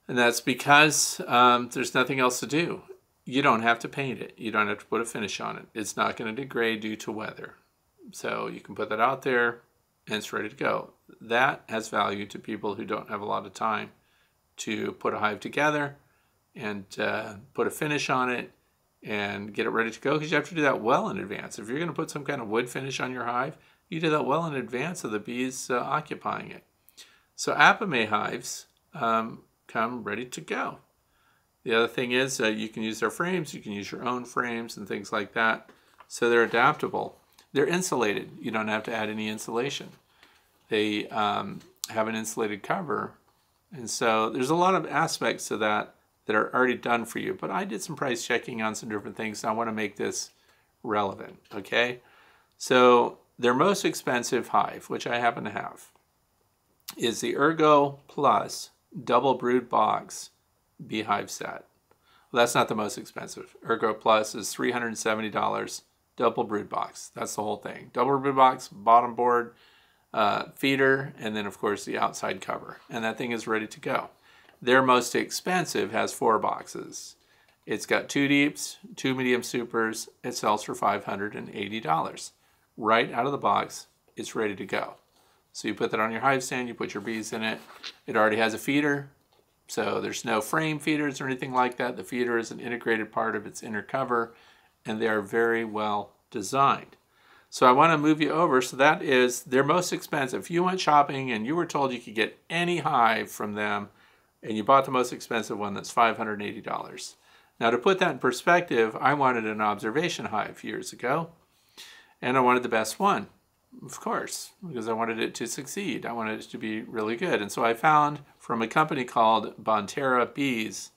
And that's because there's nothing else to do. You don't have to paint it. You don't have to put a finish on it. It's not going to degrade due to weather. So you can put that out there and it's ready to go. That has value to people who don't have a lot of time to put a hive together and put a finish on it and get it ready to go, because you have to do that well in advance. If you're going to put some kind of wood finish on your hive, you do that well in advance of the bees occupying it. So Apimaye hives come ready to go. The other thing is you can use their frames, you can use your own frames and things like that. So they're adaptable. They're insulated. You don't have to add any insulation. They have an insulated cover. And so there's a lot of aspects to that that are already done for you. But I did some price checking on some different things, and I want to make this relevant, okay? So their most expensive hive, which I happen to have, is the Ergo Plus Double Brood Box Beehive Set. Well, that's not the most expensive. Ergo Plus is $370, double brood box. That's the whole thing. Double brood box, bottom board, feeder, and then of course the outside cover. And that thing is ready to go. Their most expensive has 4 boxes. It's got 2 deeps, 2 medium supers. It sells for $580. Right out of the box, it's ready to go. So you put that on your hive stand, you put your bees in it. It already has a feeder, so there's no frame feeders or anything like that. The feeder is an integrated part of its inner cover, and they are very well designed. So I want to move you over. So that is their most expensive. If you went shopping and you were told you could get any hive from them, and you bought the most expensive one, that's $580. Now to put that in perspective, I wanted an observation hive years ago, and I wanted the best one, of course, because I wanted it to succeed. I wanted it to be really good. And so I found from a company called Bonterra Bees,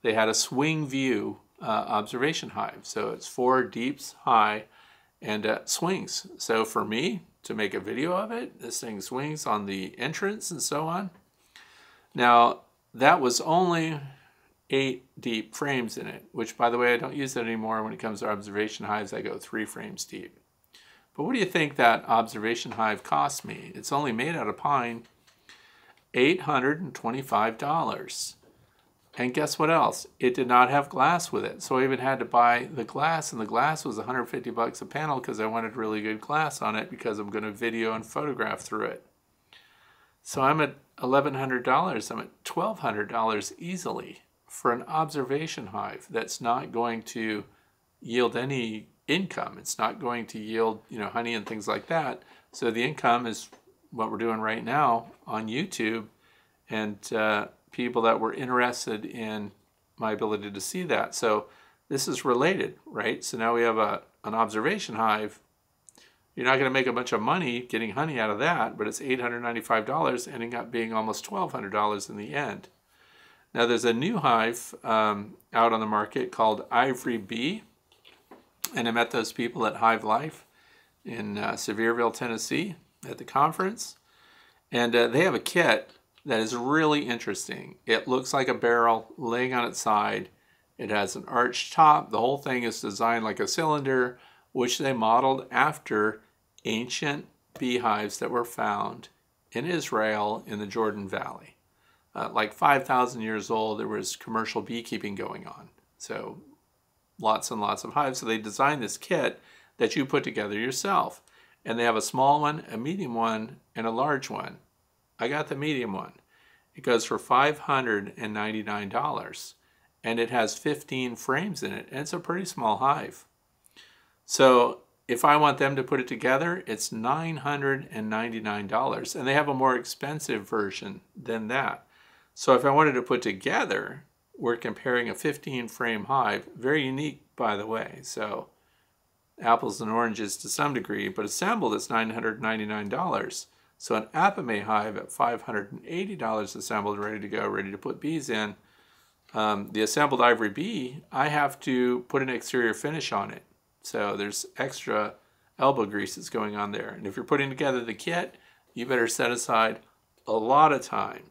they had a swing view observation hive. So it's 4 deeps high and swings. So for me to make a video of it, this thing swings on the entrance and so on. Now that was only 8 deep frames in it, which by the way, I don't use that anymore. When it comes to observation hives, I go 3 frames deep. But what do you think that observation hive cost me? It's only made out of pine, $825. And guess what else? It did not have glass with it. So I even had to buy the glass, and the glass was 150 bucks a panel because I wanted really good glass on it because I'm going to video and photograph through it. So I'm at $1,100. I'm at $1,200 easily for an observation hive that's not going to yield any income. It's not going to yield, honey and things like that. So the income is what we're doing right now on YouTube, and people that were interested in my ability to see that. So this is related, right? So now we have an observation hive. You're not going to make a bunch of money getting honey out of that, but it's $895, ending up being almost $1,200 in the end. Now there's a new hive out on the market called Ivory Bee, and I met those people at Hive Life in Sevierville, Tennessee at the conference, and they have a kit that is really interesting. It looks like a barrel laying on its side. It has an arched top. The whole thing is designed like a cylinder, which they modeled after ancient beehives that were found in Israel in the Jordan Valley. Like 5,000 years old, there was commercial beekeeping going on. So lots and lots of hives. So they designed this kit that you put together yourself. And they have a small one, a medium one, and a large one. I got the medium one. It goes for $599. And it has 15 frames in it. And it's a pretty small hive. So if I want them to put it together, it's $999. And they have a more expensive version than that. So if I wanted to put together, we're comparing a 15 frame hive, very unique by the way. So apples and oranges to some degree, but assembled it's $999. So an Apame hive at $580 assembled, ready to go, ready to put bees in. The assembled Ivory Bee, I have to put an exterior finish on it. So there's extra elbow grease that's going on there. And if you're putting together the kit, you better set aside a lot of time.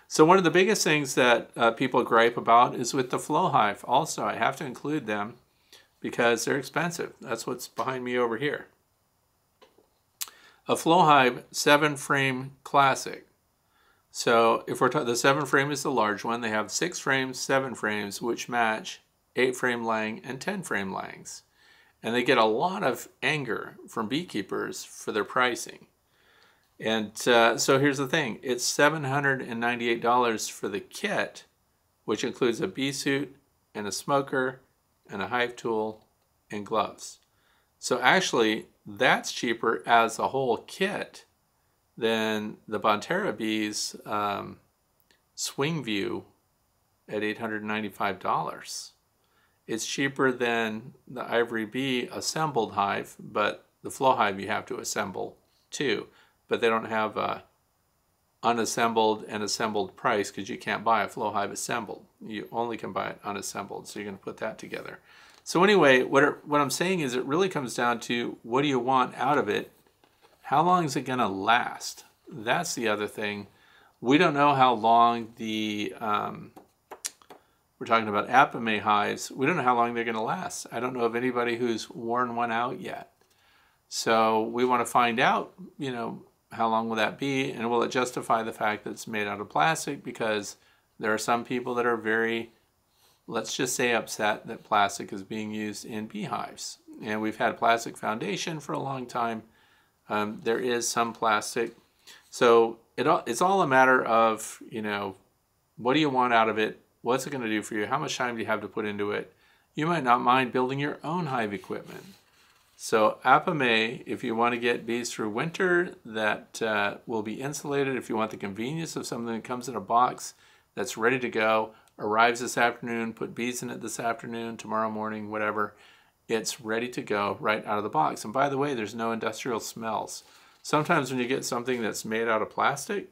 So one of the biggest things that people gripe about is with the flow hive. Also, I have to include them because they're expensive. That's what's behind me over here. A flow hive 7-frame classic. So if we're talking, the 7-frame is the large one. They have 6 frames, 7 frames, which match 8-frame Lang and 10-frame Langs. And they get a lot of anger from beekeepers for their pricing. And so here's the thing. It's $798 for the kit, which includes a bee suit and a smoker and a hive tool and gloves. So actually, that's cheaper as a whole kit than the Bonterra Bees Swing View at $895. It's cheaper than the Ivory Bee assembled hive, but the flow hive you have to assemble too. But they don't have a unassembled and assembled price because you can't buy a flow hive assembled. You only can buy it unassembled, so you're going to put that together. So anyway, what I'm saying is it really comes down to what do you want out of it? How long is it going to last? That's the other thing. We don't know how long the, we're talking about Apame hives, we don't know how long they're going to last. I don't know of anybody who's worn one out yet. So we want to find out, how long will that be, and will it justify the fact that it's made out of plastic? Because there are some people that are very, let's just say, upset that plastic is being used in beehives. And we've had plastic foundation for a long time. There is some plastic. So it's all a matter of, what do you want out of it? What's it going to do for you? How much time do you have to put into it? You might not mind building your own hive equipment. So Apame, if you want to get bees through winter, that will be insulated. If you want the convenience of something that comes in a box that's ready to go, arrives this afternoon, put bees in it this afternoon, tomorrow morning, whatever, it's ready to go right out of the box. And by the way, there's no industrial smells. Sometimes when you get something that's made out of plastic,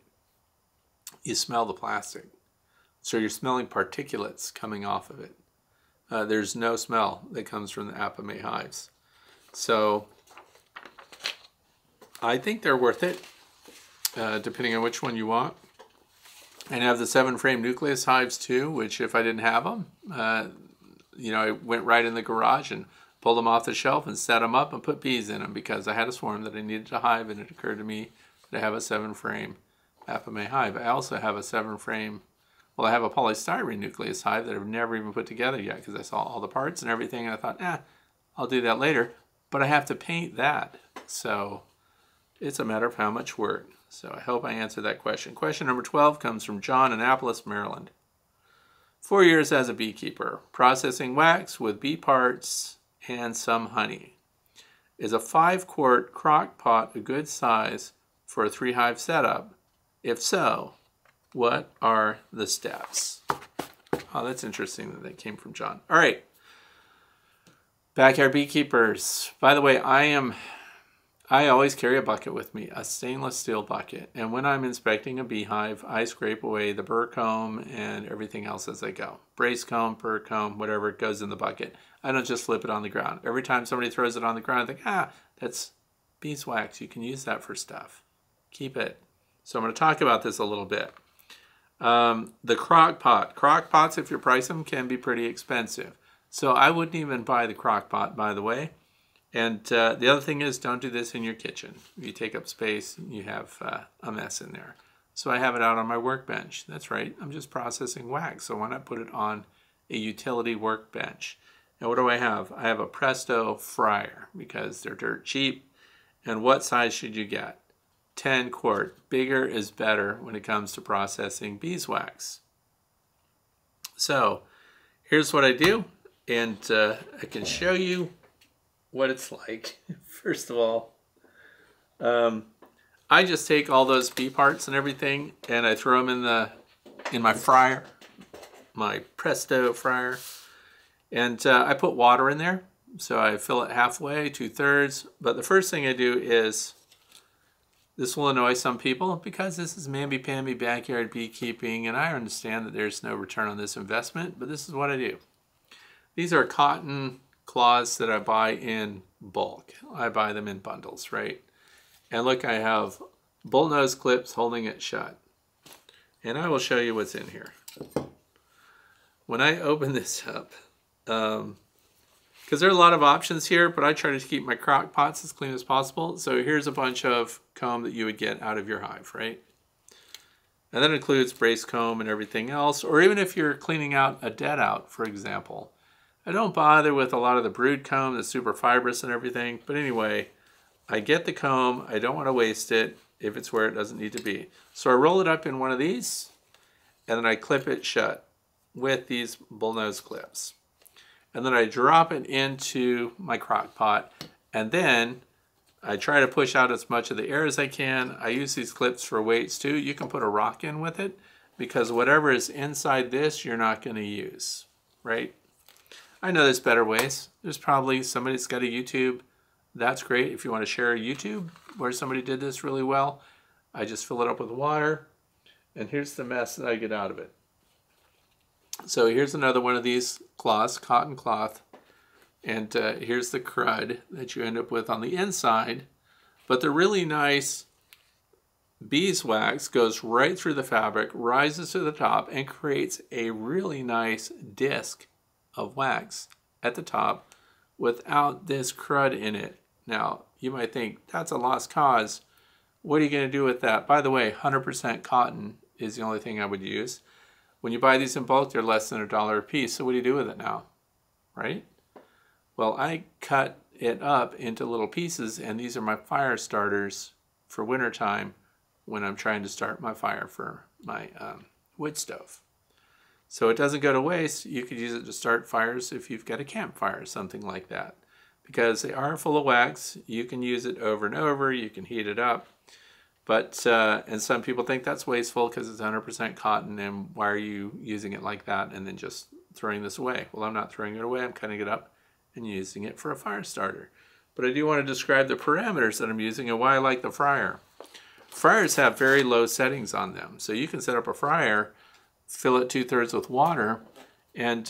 you smell the plastic. So you're smelling particulates coming off of it. There's no smell that comes from the Apame hives. So I think they're worth it, depending on which one you want. And I have the 7-frame nucleus hives too, which if I didn't have them, I went right in the garage and pulled them off the shelf and set them up and put bees in them because I had a swarm that I needed to hive, and it occurred to me to have a 7-frame Apame hive. I also have a 7-frame Well, I have a polystyrene nucleus hive that I've never even put together yet because I saw all the parts and everything, and I thought, I'll do that later. But I have to paint that. So it's a matter of how much work. So I hope I answered that question. Question number 12 comes from John, Annapolis, Maryland. 4 years as a beekeeper, processing wax with bee parts and some honey. Is a 5-quart crock pot a good size for a 3-hive setup? If so, what are the steps? Oh, that's interesting that that came from John. All right. Backyard beekeepers. By the way, I always carry a bucket with me, a stainless steel bucket. And when I'm inspecting a beehive, I scrape away the burr comb and everything else as I go. Brace comb, burr comb, whatever goes in the bucket. I don't just flip it on the ground. Every time somebody throws it on the ground, I think, that's beeswax. You can use that for stuff. Keep it. So I'm going to talk about this a little bit. The crock pot. Crock pots, if you price them, can be pretty expensive. So I wouldn't even buy the crock pot, by the way. And the other thing is, don't do this in your kitchen. You take up space, you have a mess in there. So I have it out on my workbench. That's right, I'm just processing wax, so why not put it on a utility workbench? And what do I have? I have a Presto fryer because they're dirt cheap. And what size should you get? 10 quart. Bigger is better when it comes to processing beeswax. So here's what I do, and I can show you what it's like. First of all, I just take all those bee parts and everything and I throw them in my fryer, my Presto fryer, and I put water in there. So I fill it halfway, 2/3. But the first thing I do is, this will annoy some people because this is mamby-pamby backyard beekeeping, and I understand that there's no return on this investment, but this is what I do. These are cotton cloths that I buy in bulk. I buy them in bundles, right? And look, I have bullnose clips holding it shut. And I will show you what's in here. When I open this up, because there are a lot of options here, but I try to keep my crock pots as clean as possible. So here's a bunch of comb that you would get out of your hive, right? And that includes brace comb and everything else, or even if you're cleaning out a dead out, for example. I don't bother with a lot of the brood comb that's super fibrous and everything, but anyway, I get the comb. I don't want to waste it if it's where it doesn't need to be. So I roll it up in one of these, and then I clip it shut with these bullnose clips. And then I drop it into my crock pot, and then I try to push out as much of the air as I can. I use these clips for weights too. You can put a rock in with it, because whatever is inside this, you're not going to use, right? I know there's better ways. There's probably somebody that's got a YouTube. That's great if you want to share a YouTube where somebody did this really well. I just fill it up with water, and here's the mess that I get out of it. So here's another one of these cloths, cotton cloth, and here's the crud that you end up with on the inside. But the really nice beeswax goes right through the fabric, rises to the top, and creates a really nice disc of wax at the top without this crud in it. Now, you might think, that's a lost cause. What are you going to do with that? By the way, 100% cotton is the only thing I would use. When you buy these in bulk, they're less than $1 a piece. So what do you do with it now, right? Well, I cut it up into little pieces, and these are my fire starters for wintertime when I'm trying to start my fire for my wood stove. So it doesn't go to waste. You could use it to start fires if you've got a campfire or something like that. Because they are full of wax, you can use it over and over, you can heat it up. But, and some people think that's wasteful because it's 100% cotton, and why are you using it like that and then just throwing this away? Well, I'm not throwing it away, I'm cutting it up and using it for a fire starter. But I do want to describe the parameters that I'm using and why I like the fryer. Fryers have very low settings on them. So you can set up a fryer, fill it 2/3 with water, and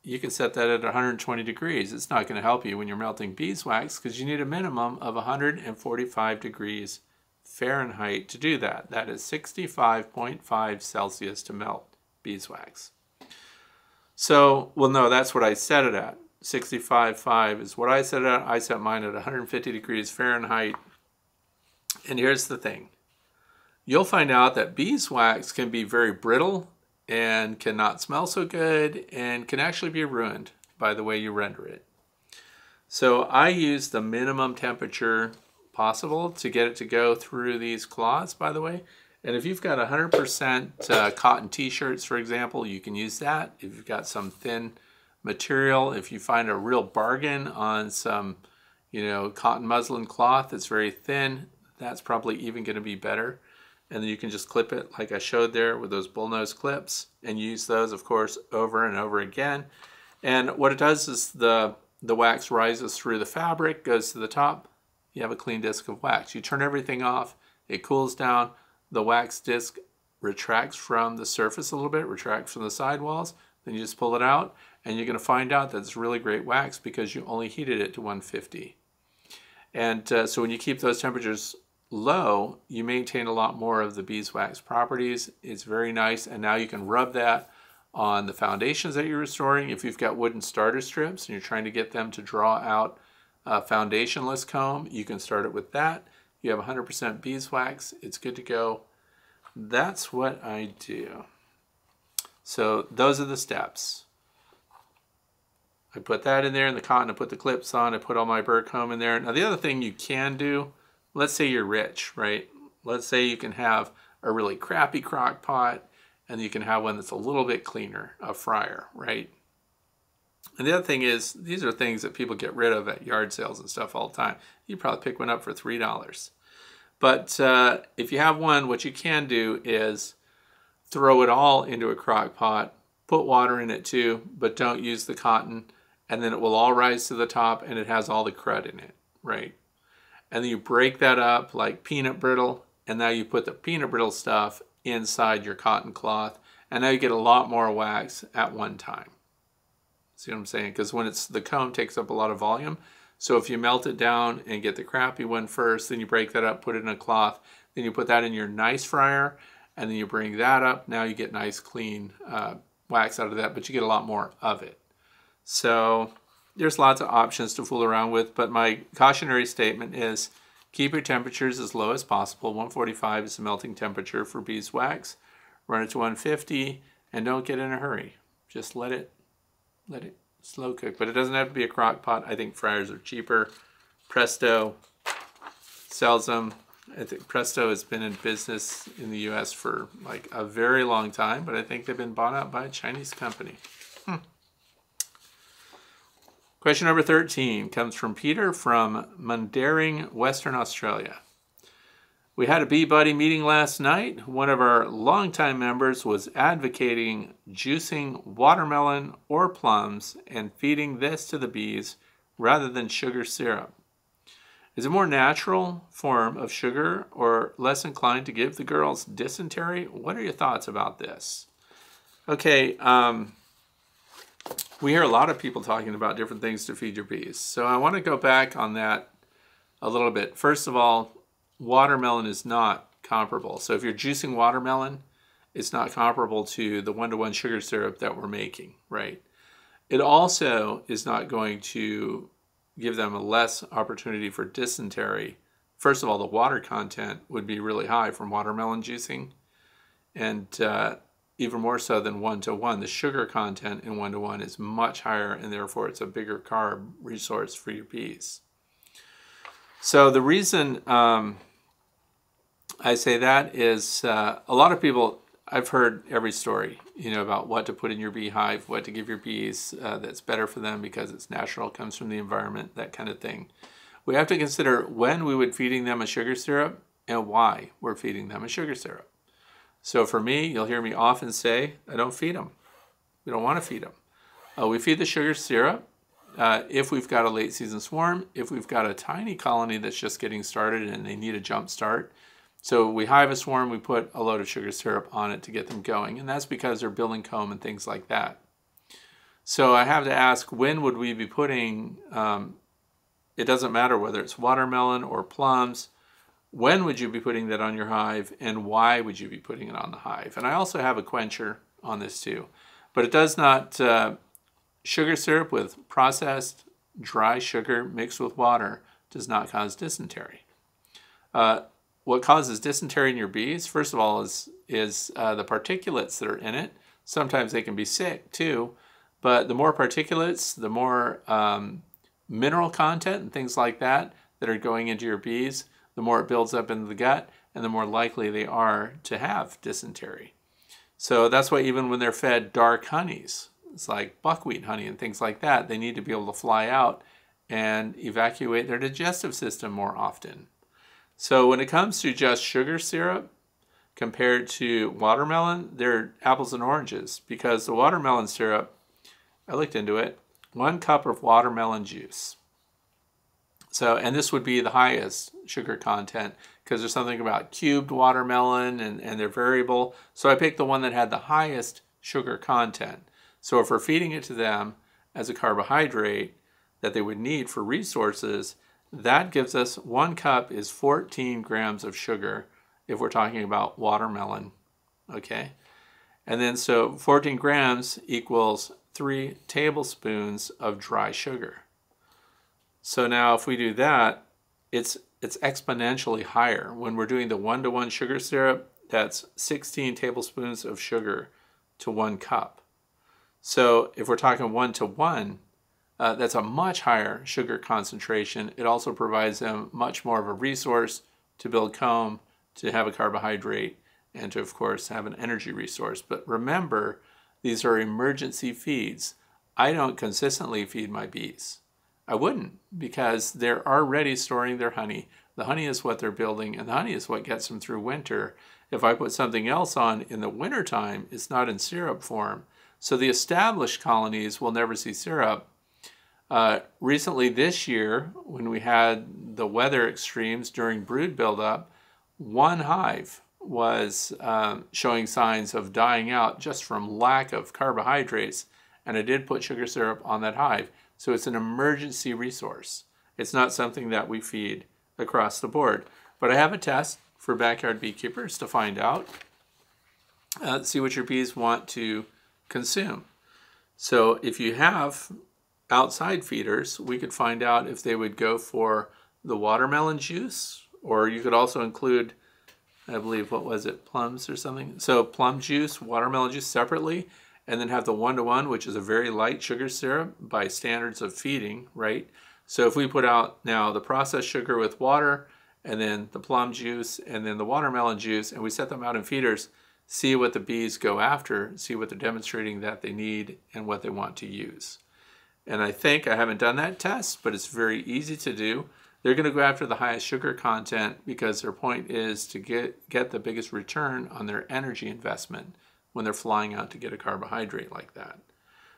you can set that at 120 degrees. It's not going to help you when you're melting beeswax because you need a minimum of 145 degrees Fahrenheit to do that. That is 65.5 Celsius to melt beeswax. So, well, no, that's what I set it at. 65.5 is what I set it at. I set mine at 150 degrees Fahrenheit. And here's the thing. You'll find out that beeswax can be very brittle and cannot smell so good and can actually be ruined by the way you render it. So I use the minimum temperature possible to get it to go through these cloths, by the way. And if you've got 100% cotton t-shirts, for example, you can use that. If you've got some thin material, if you find a real bargain on some, cotton muslin cloth that's very thin, that's probably even going to be better. And then you can just clip it like I showed there with those bullnose clips and use those, of course, over and over again. And what it does is the wax rises through the fabric, goes to the top, you have a clean disc of wax. You turn everything off, it cools down, the wax disc retracts from the surface a little bit, retracts from the sidewalls, then you just pull it out, and you're going to find out that it's really great wax because you only heated it to 150. And so when you keep those temperatures low, you maintain a lot more of the beeswax properties. It's very nice, and now you can rub that on the foundations that you're restoring. If you've got wooden starter strips and you're trying to get them to draw out a foundationless comb, you can start it with that. You have 100% beeswax, it's good to go. That's what I do. So those are the steps. I put that in there in the cotton, I put the clips on, I put all my burr comb in there. Now the other thing you can do, let's say you're rich, right? Let's say you can have a really crappy crock pot and you can have one that's a little bit cleaner, a fryer, right? And the other thing is, these are things that people get rid of at yard sales and stuff all the time. You probably pick one up for $3. But if you have one, what you can do is throw it all into a crock pot, put water in it too, but don't use the cotton, and then it will all rise to the top and it has all the crud in it, right? And then you break that up like peanut brittle, and now you put the peanut brittle stuff inside your cotton cloth, and now you get a lot more wax at one time. See what I'm saying? Because when the comb takes up a lot of volume, so if you melt it down and get the crappy one first, then you break that up, put it in a cloth, then you put that in your nice fryer, and then you bring that up. Now you get nice clean wax out of that, but you get a lot more of it. So there's lots of options to fool around with, but my cautionary statement is keep your temperatures as low as possible. 145 is the melting temperature for beeswax. Run it to 150 and don't get in a hurry. Just let it slow cook. But it doesn't have to be a crock pot. I think fryers are cheaper. Presto sells them. I think Presto has been in business in the US for like a very long time, but I think they've been bought out by a Chinese company. Question number 13 comes from Peter from Mundaring, Western Australia. We had a Bee Buddy meeting last night. One of our longtime members was advocating juicing watermelon or plums and feeding this to the bees rather than sugar syrup. Is it a more natural form of sugar or less inclined to give the girls dysentery? What are your thoughts about this? Okay, we hear a lot of people talking about different things to feed your bees. So I want to go back on that a little bit. First of all, watermelon is not comparable. So if you're juicing watermelon, it's not comparable to the 1-to-1 sugar syrup that we're making, right? It also is not going to give them a less opportunity for dysentery. First of all, the water content would be really high from watermelon juicing, and even more so than 1-to-1. The sugar content in 1-to-1 is much higher, and therefore it's a bigger carb resource for your bees. So the reason I say that is a lot of people, I've heard every story, about what to put in your beehive, what to give your bees that's better for them because it's natural, comes from the environment, that kind of thing. We have to consider when we would feeding them a sugar syrup and why we're feeding them a sugar syrup. So for me, you'll hear me often say, I don't feed them. We don't want to feed them. We feed the sugar syrup if we've got a late season swarm, if we've got a tiny colony that's just getting started and they need a jump start. So we hive a swarm, we put a load of sugar syrup on it to get them going, and that's because they're building comb and things like that. So I have to ask, when would we be putting, it doesn't matter whether it's watermelon or plums, when would you be putting that on your hive, and why would you be putting it on the hive? And I also have a quencher on this too, but it does not, sugar syrup with processed dry sugar mixed with water does not cause dysentery. What causes dysentery in your bees, first of all, is the particulates that are in it. Sometimes they can be sick too, but the more particulates, the more mineral content and things like that that are going into your bees, the more it builds up into the gut, and the more likely they are to have dysentery. So that's why even when they're fed dark honeys, it's like buckwheat honey and things like that, they need to be able to fly out and evacuate their digestive system more often. So when it comes to just sugar syrup compared to watermelon, they're apples and oranges, because the watermelon syrup, I looked into it, 1 cup of watermelon juice. So, and this would be the highest sugar content, because there's something about cubed watermelon and they're variable. So I picked the one that had the highest sugar content. So if we're feeding it to them as a carbohydrate that they would need for resources, that gives us 1 cup is 14 grams of sugar if we're talking about watermelon, okay? And then so 14 grams equals 3 tablespoons of dry sugar. So now if we do that, it's exponentially higher. When we're doing the 1-to-1 sugar syrup, that's 16 tablespoons of sugar to 1 cup. So if we're talking 1-to-1, that's a much higher sugar concentration. It also provides them much more of a resource to build comb, to have a carbohydrate, and to, of course, have an energy resource. But remember, these are emergency feeds. I don't consistently feed my bees. I wouldn't, because they're already storing their honey. The honey is what they're building, and the honey is what gets them through winter. If I put something else on in the wintertime, it's not in syrup form. So the established colonies will never see syrup. Recently this year, when we had the weather extremes during brood buildup, 1 hive was showing signs of dying out just from lack of carbohydrates, and I did put sugar syrup on that hive. So it's an emergency resource. It's not something that we feed across the board. But I have a test for backyard beekeepers to find out, see what your bees want to consume. So if you have outside feeders, we could find out if they would go for the watermelon juice, or you could also include, I believe, what was it, plums or something? So plum juice, watermelon juice separately, and then have the 1-to-1, which is a very light sugar syrup by standards of feeding, right? So if we put out now the processed sugar with water, and then the plum juice, and then the watermelon juice, and we set them out in feeders, see what the bees go after, see what they're demonstrating that they need and what they want to use. And I think, I haven't done that test, but it's very easy to do. They're going to go after the highest sugar content because their point is to get the biggest return on their energy investment when they're flying out to get a carbohydrate like that.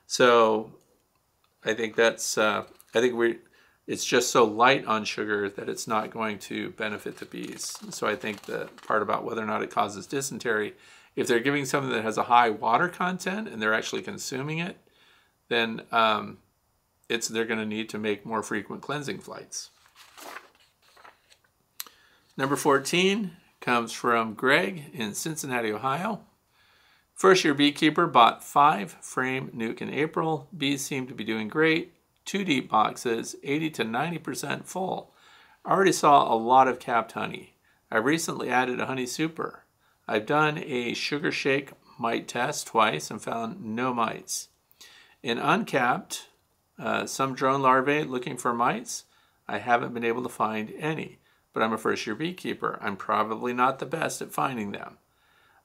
So I think that's, it's just so light on sugar that it's not going to benefit the bees. So I think the part about whether or not it causes dysentery, if they're giving something that has a high water content and they're actually consuming it, then they're going to need to make more frequent cleansing flights. Number 14 comes from Greg in Cincinnati, Ohio. First-year beekeeper bought 5 frame nuke in April. Bees seem to be doing great. 2 deep boxes, 80 to 90% full. I already saw a lot of capped honey. I recently added a honey super. I've done a sugar shake mite test twice and found no mites. In uncapped, some drone larvae looking for mites, I haven't been able to find any, but I'm a first-year beekeeper. I'm probably not the best at finding them.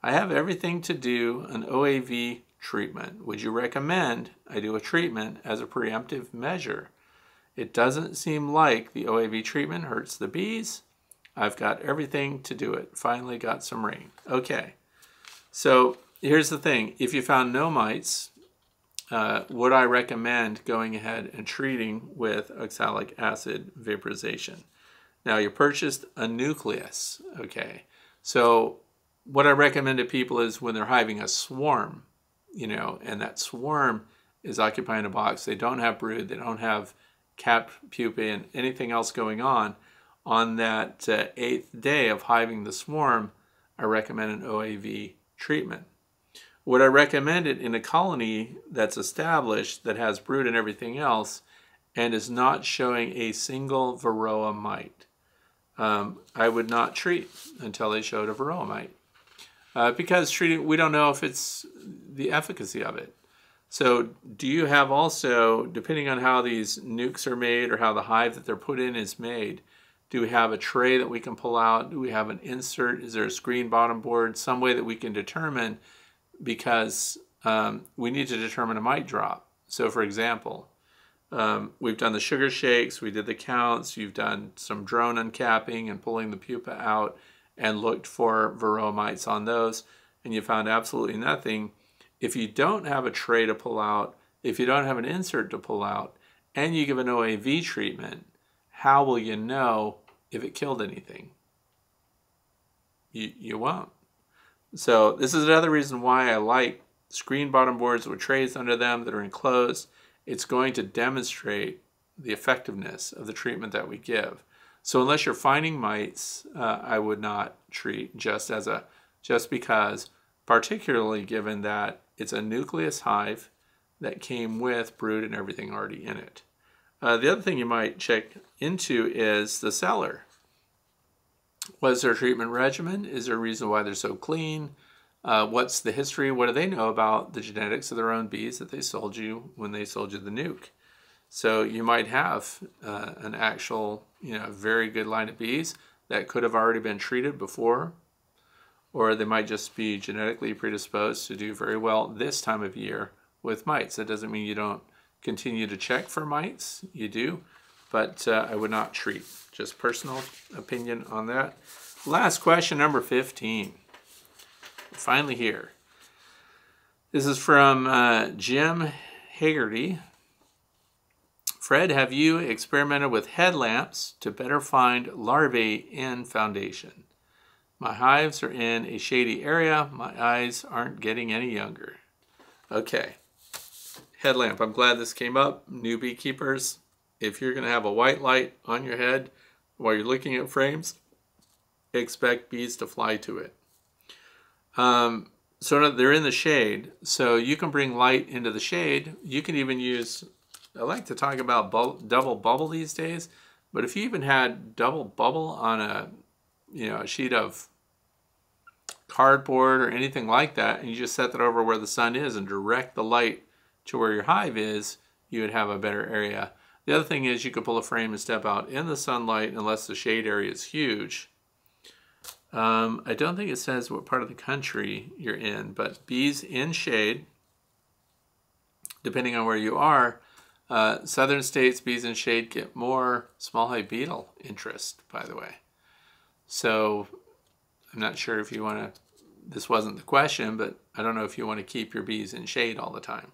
I have everything to do an OAV treatment. Would you recommend I do a treatment as a preemptive measure? It doesn't seem like the OAV treatment hurts the bees. I've got everything to do it. Finally got some rain. Okay, so here's the thing. If you found no mites, would I recommend going ahead and treating with oxalic acid vaporization? Now, you purchased a nucleus, okay? So what I recommend to people is when they're hiving a swarm, and that swarm is occupying a box, they don't have brood, they don't have capped pupae and anything else going on that 8th day of hiving the swarm, I recommend an OAV treatment. Would I recommend it in a colony that's established, that has brood and everything else, and is not showing a single varroa mite? I would not treat until they showed a varroa mite. Because treating, we don't know if the efficacy of it. So do you have also, depending on how these nukes are made or how the hive that they're put in is made, do we have a tray that we can pull out? Do we have an insert? Is there a screen bottom board? Some way that we can determine, because we need to determine a mite drop. So for example, we've done the sugar shakes, we did the counts, you've done some drone uncapping and pulling the pupa out and looked for varroa mites on those, and you found absolutely nothing. If you don't have a tray to pull out, if you don't have an insert to pull out, and you give an OAV treatment, how will you know if it killed anything? You won't. So this is another reason why I like screen bottom boards with trays under them that are enclosed. It's going to demonstrate the effectiveness of the treatment that we give. So unless you're finding mites, I would not treat just because, particularly given that it's a nucleus hive that came with brood and everything already in it. The other thing you might check into is the cellar. What is their treatment regimen? Is there a reason why they're so clean? What's the history? What do they know about the genetics of their own bees that they sold you when they sold you the nuke? So you might have an actual, very good line of bees that could have already been treated before, or they might just be genetically predisposed to do very well this time of year with mites. That doesn't mean you don't continue to check for mites. You do, but I would not treat. Just personal opinion on that. Last question, number 15. Finally here. This is from Jim Hagerty. Fred, have you experimented with headlamps to better find larvae in foundation? My hives are in a shady area. My eyes aren't getting any younger. Okay. Headlamp. I'm glad this came up. New beekeepers, if you're going to have a white light on your head while you're looking at frames, expect bees to fly to it. So they're in the shade, so you can bring light into the shade. You can even use, I like to talk about double bubble these days, but if you even had double bubble on a sheet of cardboard or anything like that, and you just set that over where the sun is and direct the light to where your hive is, you would have a better area. The other thing is you could pull a frame and step out in the sunlight unless the shade area is huge. I don't think it says what part of the country you're in, but bees in shade, depending on where you are, southern states, bees in shade get more small hive beetle interest, by the way. So I'm not sure if you want to, this wasn't the question, but I don't know if you want to keep your bees in shade all the time.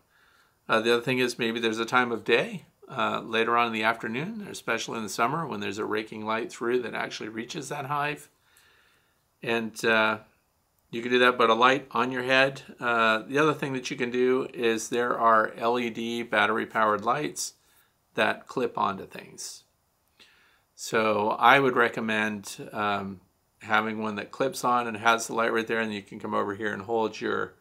The other thing is maybe there's a time of day later on in the afternoon, especially in the summer when there's a raking light through that actually reaches that hive. And you can do that, but a light on your head. The other thing that you can do is there are LED battery-powered lights that clip onto things. So I would recommend having one that clips on and has the light right there, and you can come over here and hold your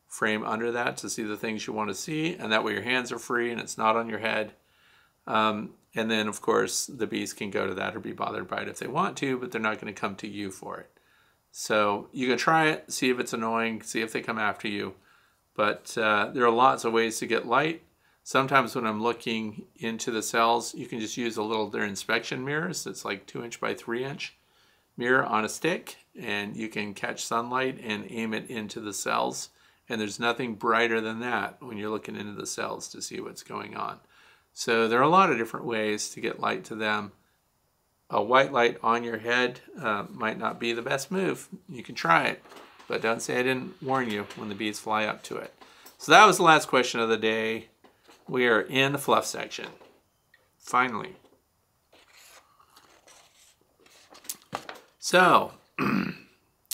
frame under that to see the things you want to see, and that way your hands are free and it's not on your head. And then, of course, the bees can go to that or be bothered by it if they want to, but they're not going to come to you for it. So you can try it, see if it's annoying, see if they come after you. But there are lots of ways to get light. Sometimes when I'm looking into the cells, you can just use their inspection mirrors. It's like 2" by 3" mirror on a stick, and you can catch sunlight and aim it into the cells. And there's nothing brighter than that when you're looking into the cells to see what's going on. So there are a lot of different ways to get light to them. A white light on your head might not be the best move. You can try it, but don't say I didn't warn you when the bees fly up to it. So that was the last question of the day. We are in the fluff section. Finally. So,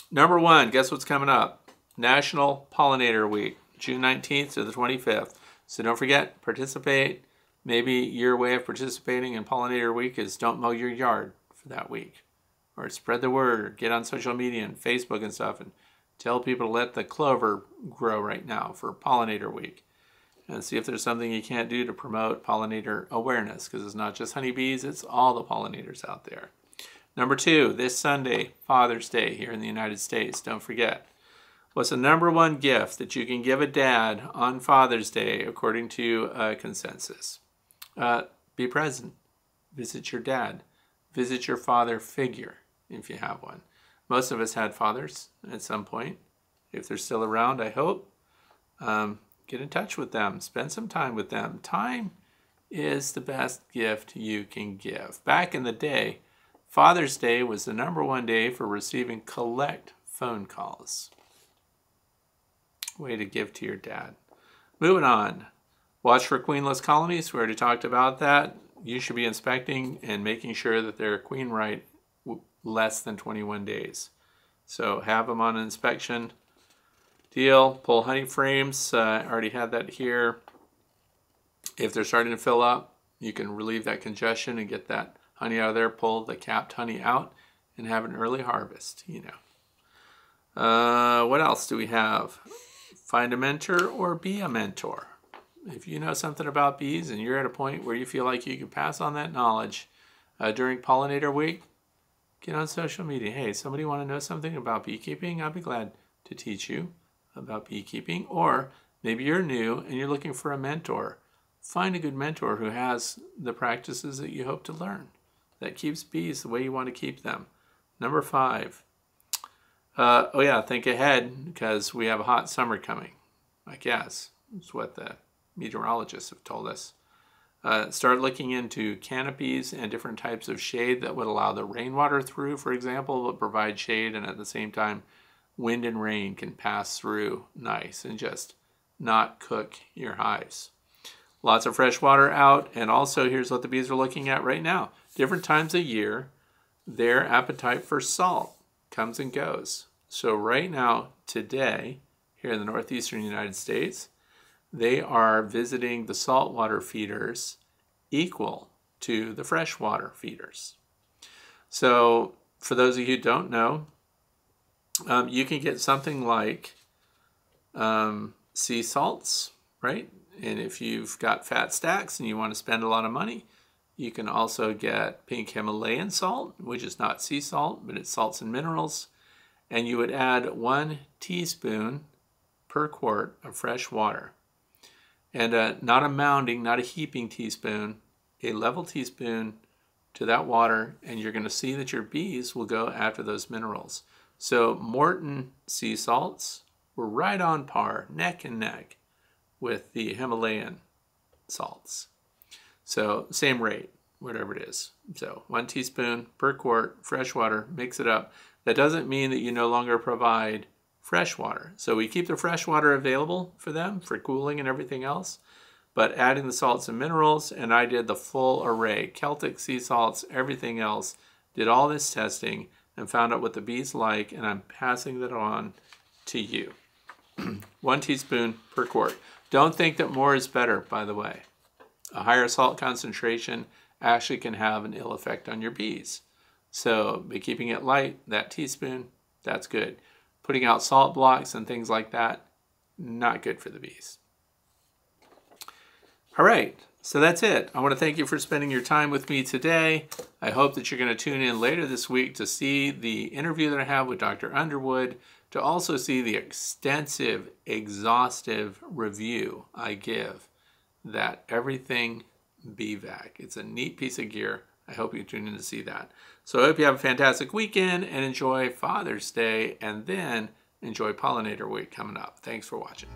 number one, guess what's coming up? National Pollinator Week, June 19th to the 25th. So don't forget, participate. Maybe your way of participating in Pollinator Week is don't mow your yard for that week. Or spread the word, or get on social media and Facebook and stuff and tell people to let the clover grow right now for Pollinator Week. And see if there's something you can't do to promote pollinator awareness, because it's not just honeybees, it's all the pollinators out there. Number two, this Sunday, Father's Day here in the United States, don't forget. What's the #1 gift that you can give a dad on Father's Day, according to consensus? Be present. Visit your dad. Visit your father figure, if you have one. Most of us had fathers at some point. If they're still around, I hope. Get in touch with them. Spend some time with them. Time is the best gift you can give. Back in the day, Father's Day was the #1 day for receiving collect phone calls. Way to give to your dad. Moving on. Watch for queenless colonies. We already talked about that. You should be inspecting and making sure that they're queen right less than 21 days. So have them on an inspection deal. Pull honey frames. I already had that here. If they're starting to fill up, you can relieve that congestion and get that honey out of there. Pull the capped honey out and have an early harvest, you know. What else do we have? Find a mentor or be a mentor. If you know something about bees and you're at a point where you feel like you can pass on that knowledge during Pollinator Week, get on social media. Hey, somebody want to know something about beekeeping? I'll be glad to teach you about beekeeping. Or maybe you're new and you're looking for a mentor. Find a good mentor who has the practices that you hope to learn, that keeps bees the way you want to keep them. #5. Think ahead, because we have a hot summer coming. I guess it's what the meteorologists have told us. Start looking into canopies and different types of shade that would allow the rainwater through, for example, but provide shade, and at the same time, wind and rain can pass through nice and just not cook your hives. Lots of fresh water out, and also here's what the bees are looking at right now. Different times of year, their appetite for salt comes and goes. So right now, today, here in the northeastern United States, they are visiting the saltwater feeders equal to the freshwater feeders. So for those of you who don't know, you can get something like sea salts, right? And if you've got fat stacks and you want to spend a lot of money, you can also get pink Himalayan salt, which is not sea salt, but it's salts and minerals. And you would add 1 teaspoon per quart of fresh water. And not a mounding, not a heaping teaspoon, a level teaspoon to that water, and you're going to see that your bees will go after those minerals. So Morton sea salts were right on par, neck and neck, with the Himalayan salts. So same rate, whatever it is. So 1 teaspoon per quart, fresh water, mix it up. That doesn't mean that you no longer provide fresh water. So we keep the fresh water available for them for cooling and everything else, but adding the salts and minerals, and I did the full array, Celtic sea salts, everything else, did all this testing and found out what the bees like, and I'm passing that on to you. 1 teaspoon per quart. Don't think that more is better, by the way. A higher salt concentration actually can have an ill effect on your bees. So by keeping it light, that teaspoon, that's good. Putting out salt blocks and things like that, not good for the bees. All right, so that's it. I want to thank you for spending your time with me today. I hope that you're going to tune in later this week to see the interview that I have with Dr. Underwood, to also see the extensive, exhaustive review I give that Everything BVAC. It's a neat piece of gear. I hope you tune in to see that. So I hope you have a fantastic weekend and enjoy Father's Day, and then enjoy Pollinator Week coming up. Thanks for watching.